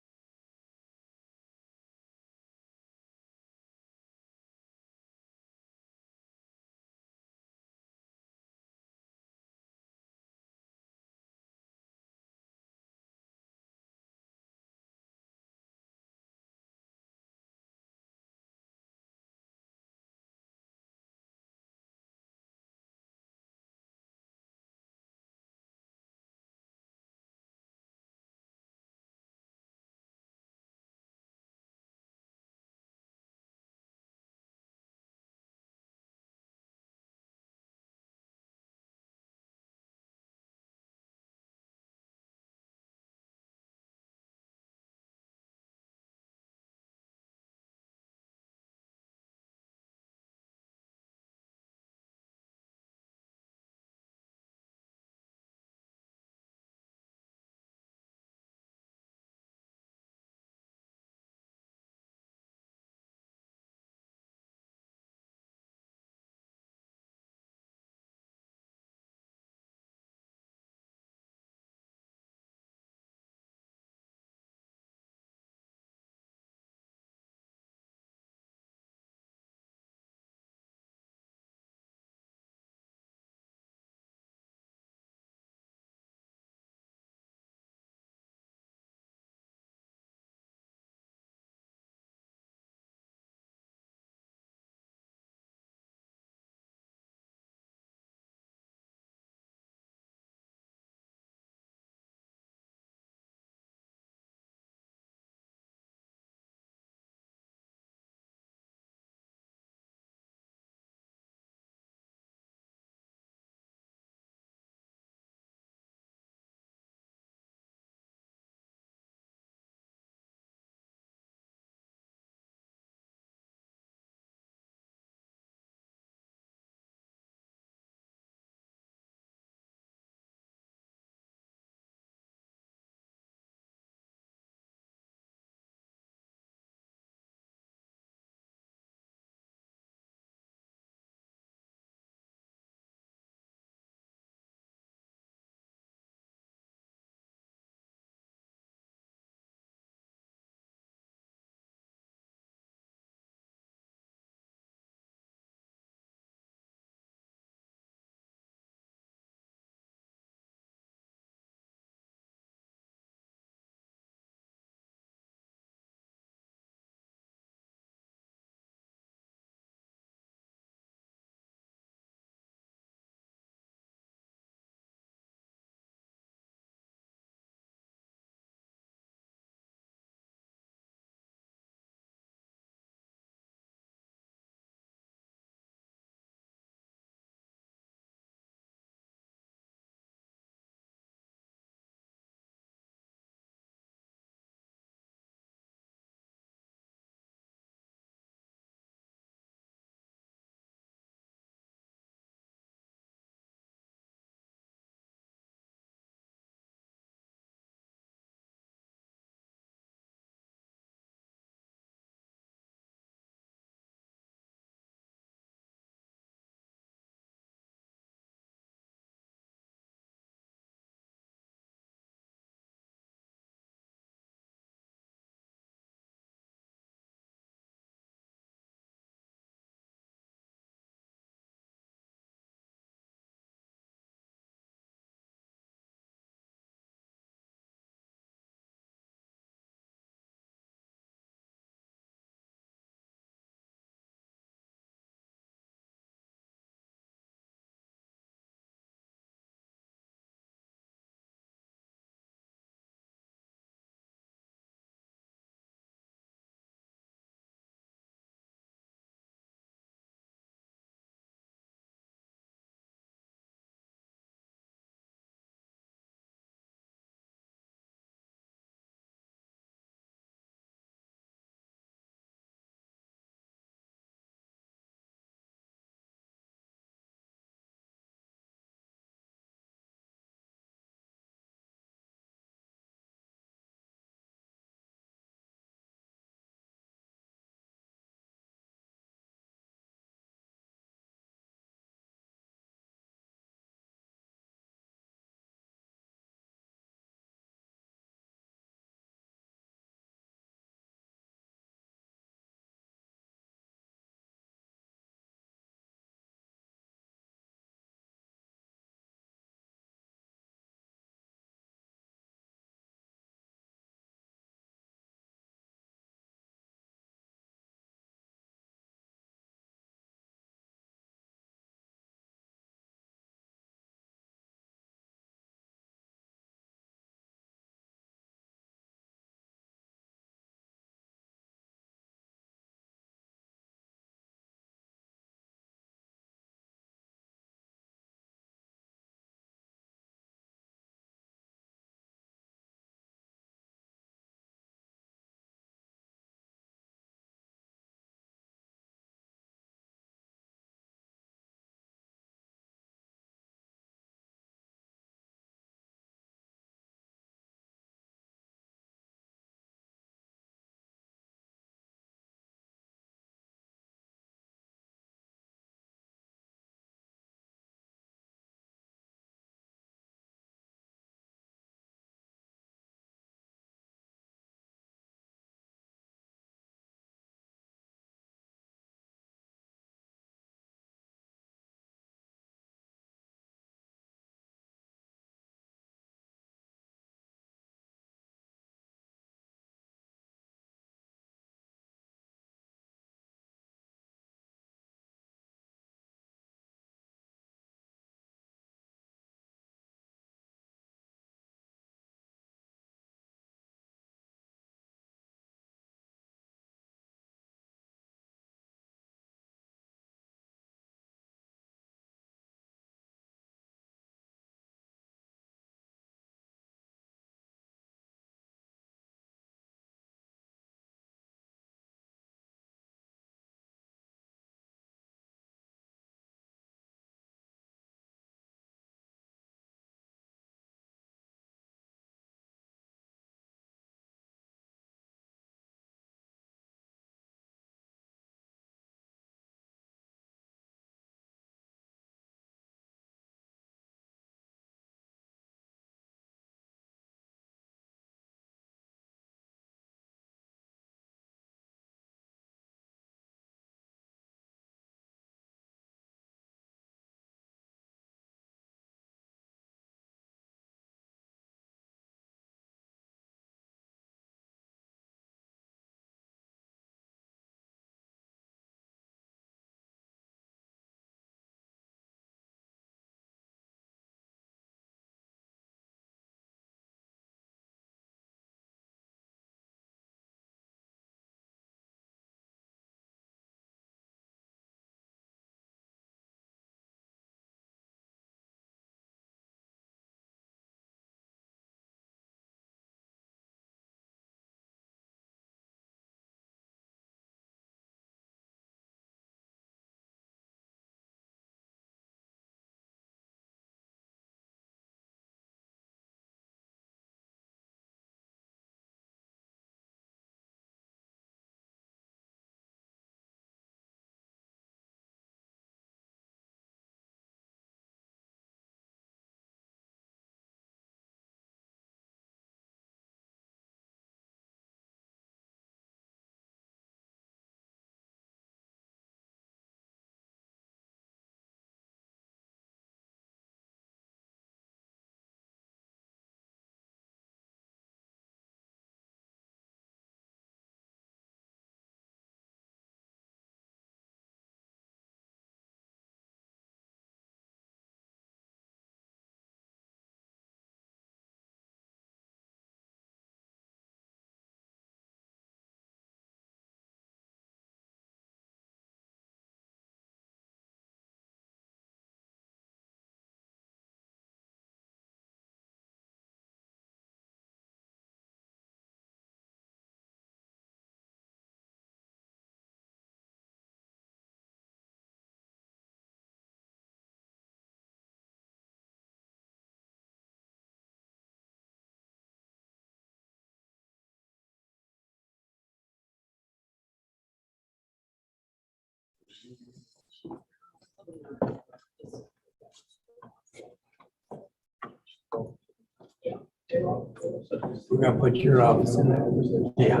We're gonna put your office in there. Yeah.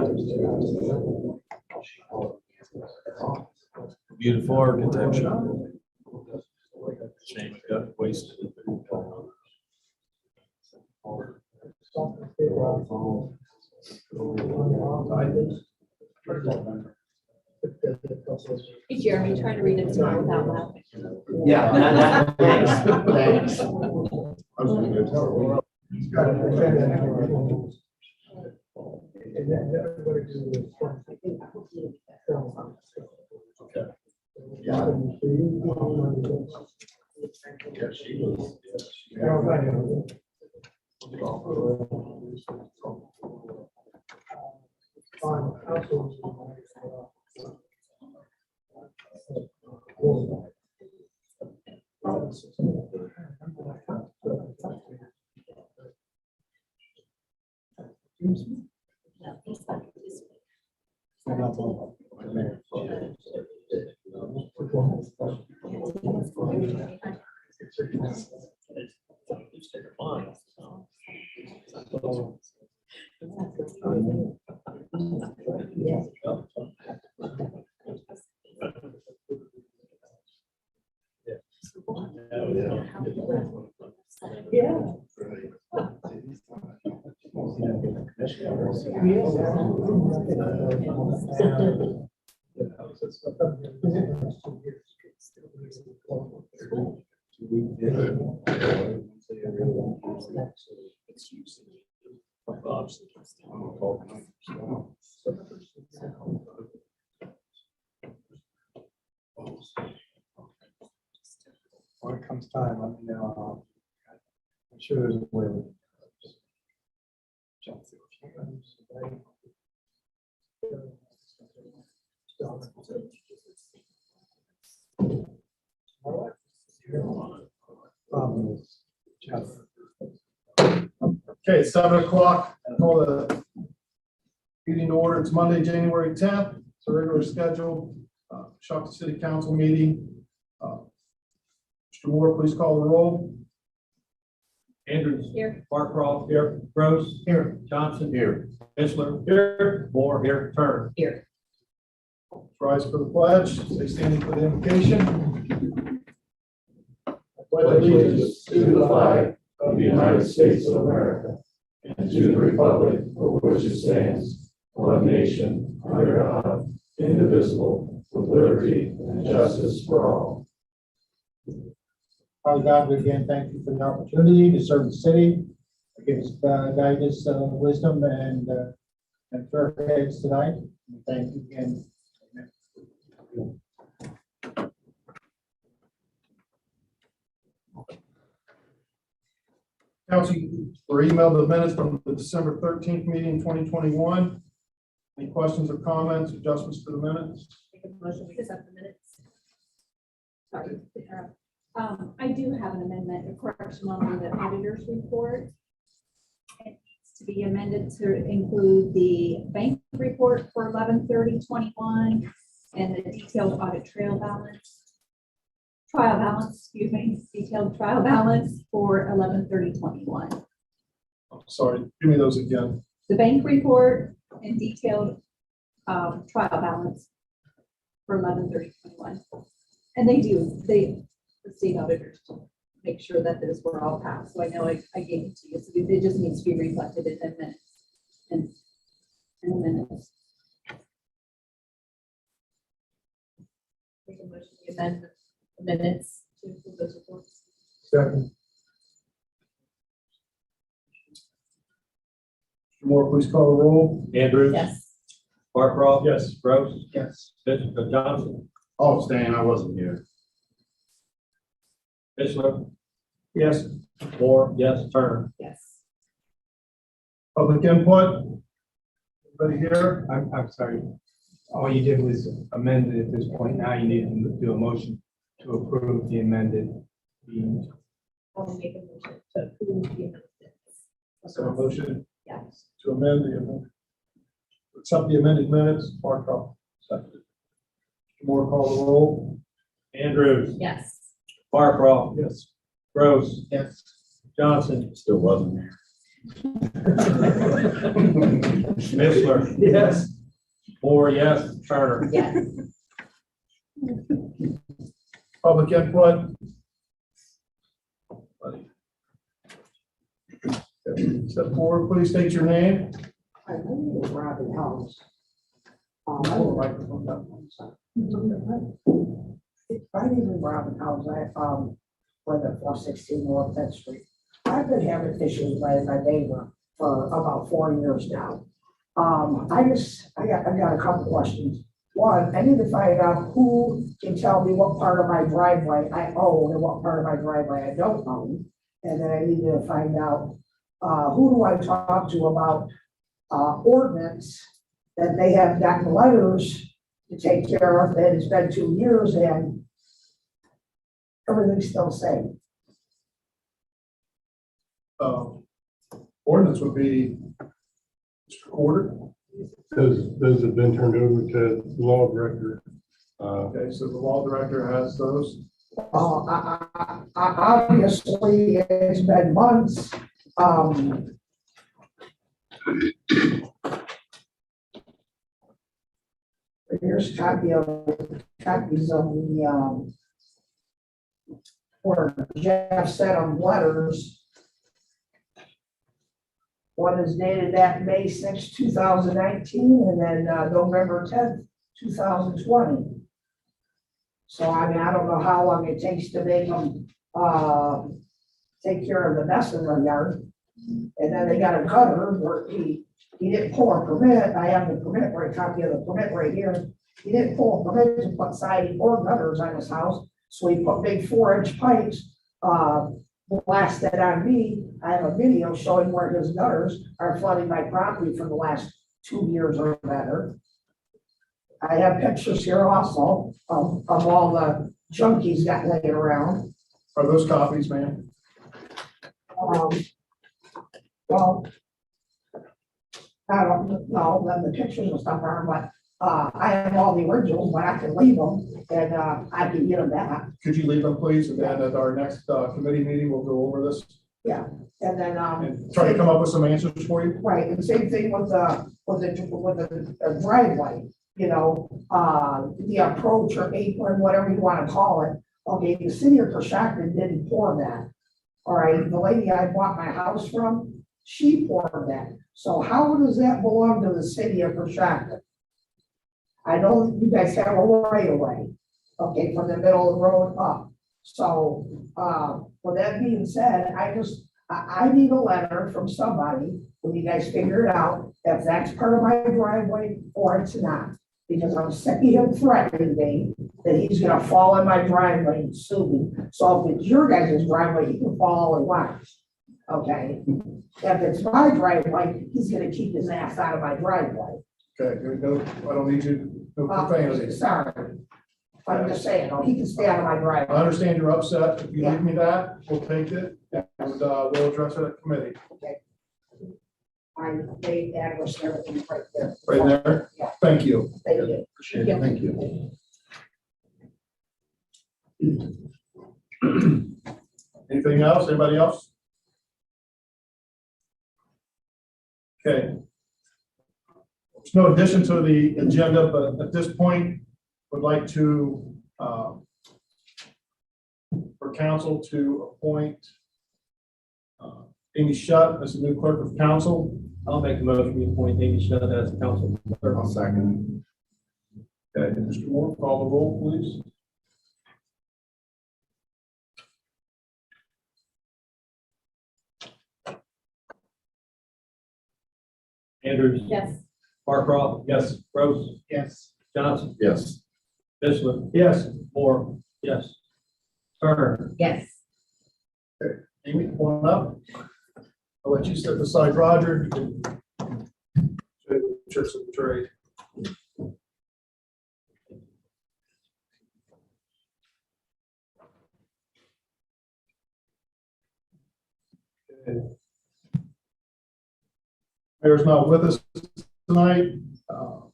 Beautiful architecture. Shame it got wasted. Hey, Jeremy, trying to read it tomorrow without laughing. Yeah. Thanks. When it comes time, let me know. I'm sure there's a way. Problem is, Jeff. Okay, it's 7 o'clock. Call the meeting to order. It's Monday, January 10th. It's a regular scheduled Coshocton City Council meeting. Mr. Moore, please call the roll. Andrews. Here. Barcroft. Here. Gross. Here. Johnson. Here. Bichler. Here. Moore. Here. Turner. Here. Rise for the pledge. Stay standing for the invocation. Pledge allegiance to the flag of the United States of America and to the republic for which it stands, one nation, under God, indivisible, with liberty and justice for all. Father God, we again thank you for the opportunity to serve the city. Give us guidance, wisdom, and fair heads tonight. We thank you again. Amen. Council, or email the minutes from the December 13th meeting, 2021. Any questions or comments, adjustments to the minutes? Make a motion, we accept the minutes. Sorry. I do have an amendment, a correction on the auditor's report. It needs to be amended to include the bank report for 11/30/21 and the detailed audit trial balance, detailed trial balance for 11/30/21. Sorry, give me those again. The bank report and detailed trial balance for 11/30/21. And the state auditors to make sure that those were all passed. So I know I gave it to you. So it just needs to be reflected in the minutes. In the minutes. Make a motion to amend the minutes to include those reports. Second. Mr. Moore, please call the roll. Andrews. Yes. Barcroft. Yes. Gross. Yes. Johnson. Oh, Stan, I wasn't here. Bichler. Yes. Moore. Yes. Turner. Yes. Public input? Anybody here? I'm sorry. All you did was amend it at this point. Now you need to do a motion to approve the amended. I'll make a motion to approve the amendments. So a motion Yes. to amend the, accept the amended minutes, Barcroft. Second. Mr. More call the roll. Andrews, Yes. Barcroft, Yes. Gross, Yes. Johnson, Still wasn't there. Mishler. Yes. Moore, yes. Turner. Yes. Public input. Step forward, please state your name. Hi, my name is Robin Helms. My name is Robin Helms. I live at 416 North 10th Street. I've been having issues with my neighbor for about 4 years now. I got a couple questions. One, I need to find out who can tell me what part of my driveway I own and what part of my driveway I don't own. And then I need to find out, who do I talk to about ordinance that they have gotten letters to take care of, and it's been 2 years and everything's still the same. Ordinance would be recorded. Those have been turned over to the law director. Okay, so the law director has those. Obviously, it's been months. Here's copies of the, where Jeff sent them letters. One is dated that May 6, 2019, and then November 10th, 2020. So I mean, I don't know how long it takes to make them take care of the mess in their yard. And then they got a cutter where he didn't pull a permit. I have the permit, right, copy of the permit right here. He didn't pull a permit to put siding or gutters on his house. So he put big 4-inch pipes, blasted on me. I have a video showing where his gutters are flooding my property for the last 2 years or better. I have pictures here also of all the junk he's got laying around. Are those copies, ma'am? Well, I don't know, then the pictures and stuff are, but I have all the originals, but I can leave them and I can get them back. Could you leave them, please? And then at our next committee meeting, we'll go over this Yeah, and then and try to come up with some answers for you. right, and same thing with the driveway, you know, the approach or apron, whatever you want to call it. Okay, the city of Coshocton didn't pour that. All right, the lady I bought my house from, she poured that. So how does that belong to the city of Coshocton? I know you guys have a right of way, okay, from the middle of the road up. So, with that being said, I need a letter from somebody when you guys figure it out, if that's part of my driveway or it's not. Because I'm sick of him threatening me that he's gonna fall in my driveway and sue me. So if it's your guys' driveway, he can fall all he wants. Okay? If it's my driveway, he's gonna keep his ass out of my driveway. Okay, no, I don't need you, no profanity. Sorry. I'm just saying, he can stay out of my I driveway. understand you're upset. If you leave me that, we'll take it and we'll address it at committee. I made address and everything right there. Right there? Yeah. Thank you. Thank you. Appreciate it. Thank you. Anything else? Anybody else? Okay. There's no addition to the agenda, but at this point, would like to, for council to appoint Amy Shutt as the new clerk of council. I'll make a motion to appoint Amy Shutt as council clerk. I'll second. Okay, Mr. Moore, call the roll, please. Andrews, Yes. Barcroft. Yes. Gross, Yes. Johnson, Yes. Mishler, Yes. Moore, yes. Turner. Yes. Amy, come on up. I'll let you step aside, Roger. You can show the tricks of the trade. Okay. Mayor's not with us tonight.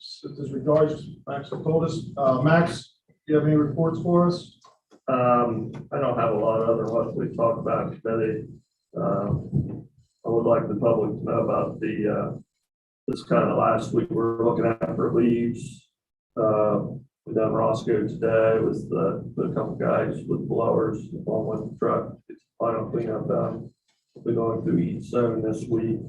So as regards, Max told us, Max, you have any reports for us? I don't have a lot other than what we talked about in committee. I would like the public to know about this kind of last week, we're looking at for leaves. We done Roscoe today with the couple guys with blowers, one with the truck, it's final cleanup done. We'll be going through each zone this week.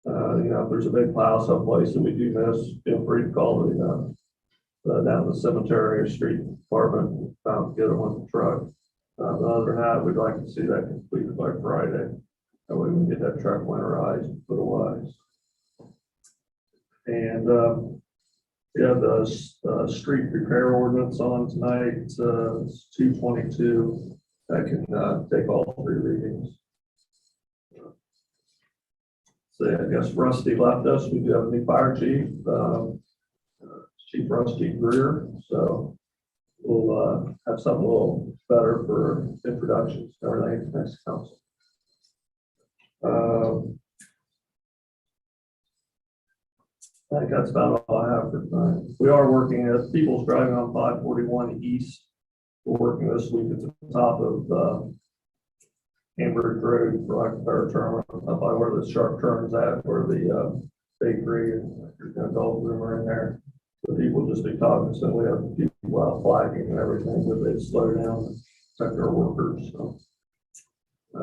If there's a big pile someplace that we do miss, feel free to call down the cemetery or street department, get them on the truck. Other than that, we'd like to see that completed by Friday. That way we can get that truck winterized and put away. And we have the street repair ordinance on tonight. It's 222. That can take all 3 readings. So I guess Rusty left us. We do have a new fire chief, Chief Rusty Greer. So we'll have something a little better for introductions and everything next council. I think that's about all I have for tonight. We are working as people's driving on 541 East. We're working this week at the top of Cambridge Road for like a third turn up by where the sharp turn is at, where the bakery and there's an adult room are in there. So people just be cognizant. We have people out flagging and everything, but they slow down and protect our workers. So I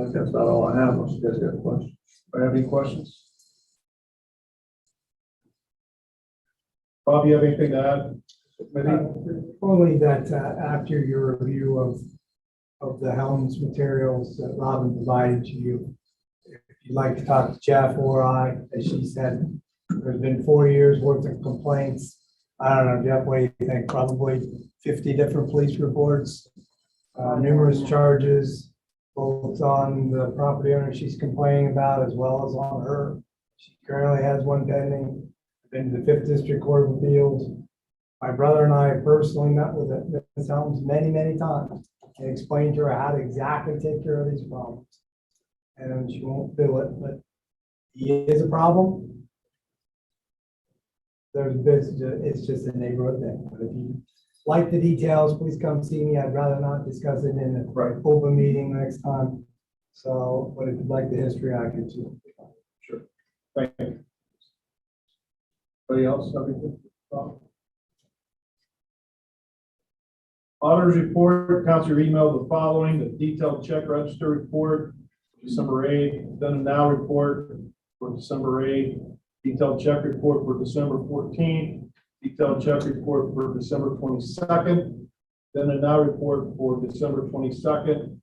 think that's about all I have. Unless you guys got questions. Do I have any questions? Bob, you have anything to add? Only that after your review of the Helms materials that Robin provided to you, if you'd like to talk to Jeff or I, as she said, there's been 4 years worth of complaints. I don't know, Jeff, what do you think? Probably 50 different police reports, numerous charges, both on the property owner she's complaining about as well as on her. She currently has one pending. Been to the 5th District Court of Appeals. My brother and I personally met with Ms. Helms many, many times and explained to her how to exactly take care of these problems. And she won't do it, but he is a problem. It's just a neighborhood thing. But if you like the details, please come see me. I'd rather not discuss it in an open meeting next time. So, but if you'd like the history, I can too. Sure. Thank you. Anybody else have anything? Auditor's report, council emailed the following: the detailed check register report, December 8th, then and now report for December 8th, detailed check report for December 14th, detailed check report for December 22nd, then and now report for December 22nd,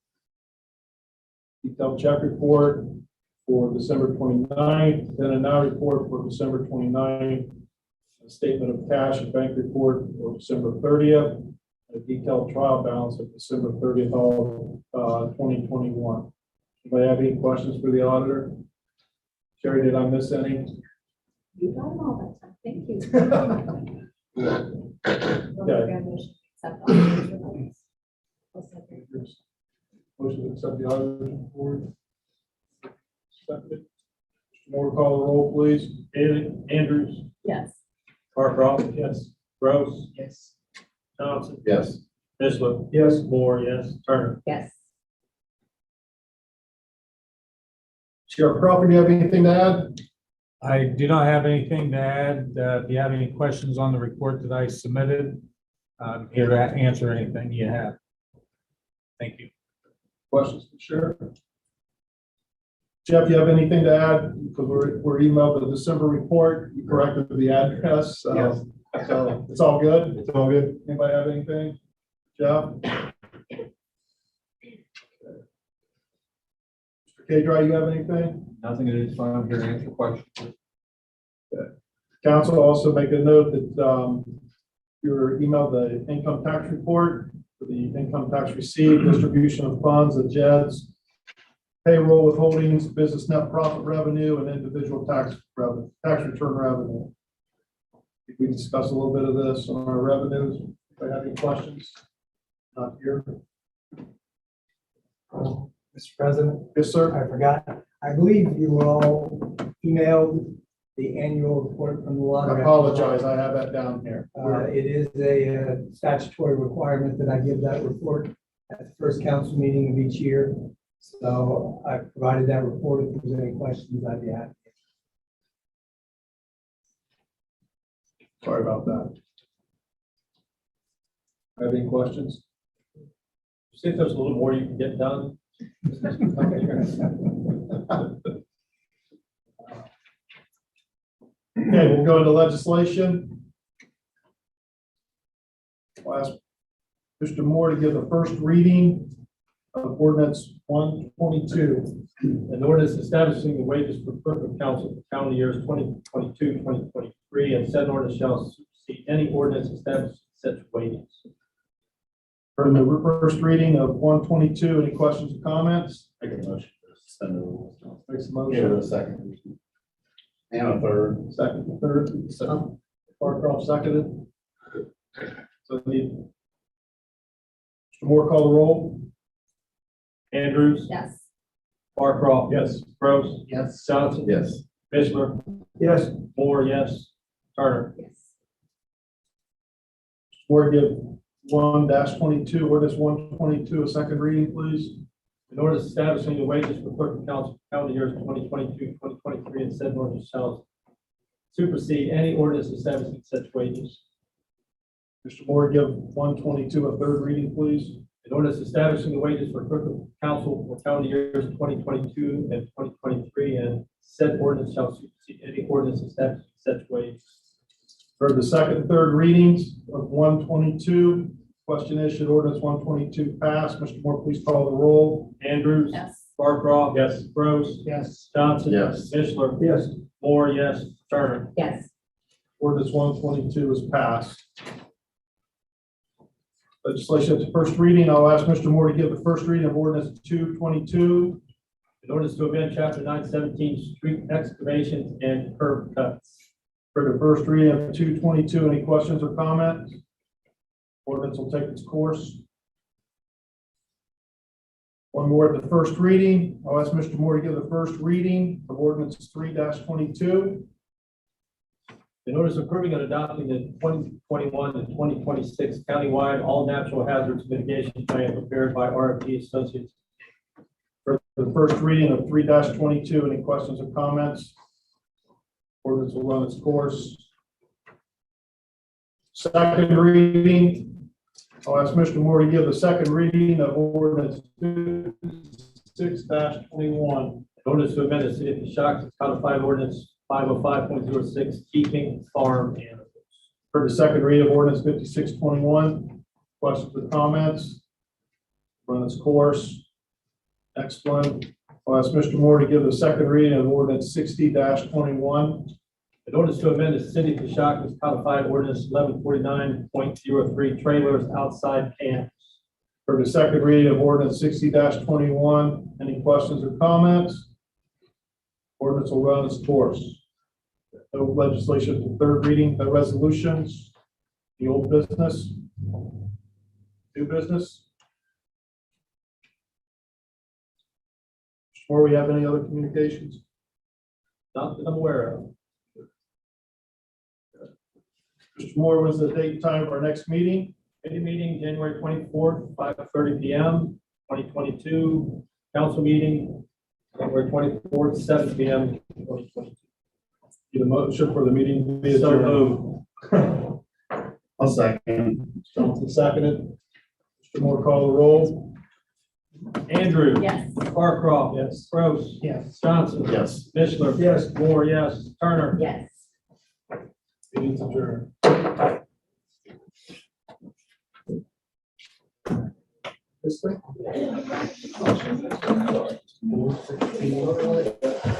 detailed check report for December 29th, then and now report for December 29th, a statement of cash and bank report for December 30th, a detailed trial balance of December 30th, all 2021. Anybody have any questions for the auditor? Sherry, did I miss any? You got them all that time. Thank you. Okay. Accept all those reports. Motion to accept the auditor's report. Seconded. Mr. Moore, call the roll, please. Andrews, Yes. Carcroft. Yes. Gross. Yes. Thompson. Yes. Misley. Yes. Moore, yes. Turner. Yes. Sheriff Crawford, do you have anything to add? I do not have anything to add. If you have any questions on the report that I submitted, I'm here to answer anything you have. Thank you. Questions for Sheriff? Jeff, you have anything to add? Because we're emailed the December report. You corrected the address. Yes. So it's all good. It's all good. Anybody have anything? Jeff? Mr. K-Dry, you have anything? Nothing at this time, here to answer questions. Council also make a note that your emailed the income tax report for the income tax received, distribution of funds, the JEDs, payroll withholdings, business net profit revenue, and individual tax revenue, tax return revenue. We discussed a little bit of this on our revenues. If I have any questions, not here. Mr. President? Yes, sir. I forgot. I believe you all emailed the annual report from the water. I apologize, I have that down here. It is a statutory requirement that I give that report at the first council meeting of each year. So I provided that report. If there's any questions, I'd be happy. Sorry about that. Have any questions? See if there's a little more you can get done. Okay, we'll go into legislation. I'll ask Mr. Moore to give the first reading of ordinance 122. An ordinance establishing the wages for clerk of council for calendar years 2022, 2023, and said ordinance shall supersede any ordinance establishing such wages. For the first reading of 122, any questions or comments? Make a motion to suspend the rules. Makes a Give motion. it a second. And a third. Second, third, second. Barcroft seconded. So the Mr. Moore, call the roll. Andrews, Yes. Barcroft. Yes. Gross, Yes. Johnson. Yes. Mishler, Yes. Moore, yes. Turner. Yes. Moore, give 1-22, ordinance 122, a second reading, please. An ordinance establishing the wages for clerk of council for calendar years 2022, 2023, and said ordinance shall supersede any ordinance establishing such wages. Mr. Moore, give 122 a third reading, please. An ordinance establishing the wages for clerk of council for calendar years 2022 and 2023, and said ordinance shall supersede any ordinance establishing such wages. For the second and third readings of 122, question is, should ordinance 122 pass? Mr. Moore, please call the roll. Andrews. Yes. Barcroft. Yes. Gross. Yes. Johnson. Yes. Mishler. Yes. Moore, yes. Turner. Yes. Ordinance 122 is passed. Legislation at the first reading, I'll ask Mr. Moore to give the first reading of ordinance 222. In order to amend chapter 917, street excavations and curb cuts. For the first reading of 222, any questions or comments? Ordinance will take its course. One more at the first reading. I'll ask Mr. Moore to give the first reading of ordinance 3-22. In order to approving and adopting the 2021 to 2026 countywide all natural hazards mitigation plan prepared by RFP Associates. For the first reading of 3-22, any questions or comments? Ordinance will run its course. Second reading, I'll ask Mr. Moore to give the second reading of ordinance 6-21. In order to amend the city of Coshocton codified ordinance 505.06, keeping farm animals. For the second reading of ordinance 5621, questions or comments? Run its course. Next one, I'll ask Mr. Moore to give the second reading of ordinance 60-21. In order to amend the city of Coshocton codified ordinance 1149.03, trailers outside camps. For the second reading of ordinance 60-21, any questions or comments? Ordinance will run its course. No legislation at the third reading, no resolutions, the old business, new business. Or we have any other communications? Not that I'm aware of. Mr. Moore, was the date and time of our next meeting? Committee meeting, January 24th, 5:30 PM, 2022. Council meeting, January 24th, 7 PM, 2022. Need a motion for the meeting to be So adjourned. moved. I'll second. Johnson seconded. Mr. Moore, call the roll. Andrew. Yes. Barcroft. Yes. Gross. Yes. Johnson. Yes. Mishler. Yes. Moore, yes. Turner. Yes. Meeting's adjourned. This thing?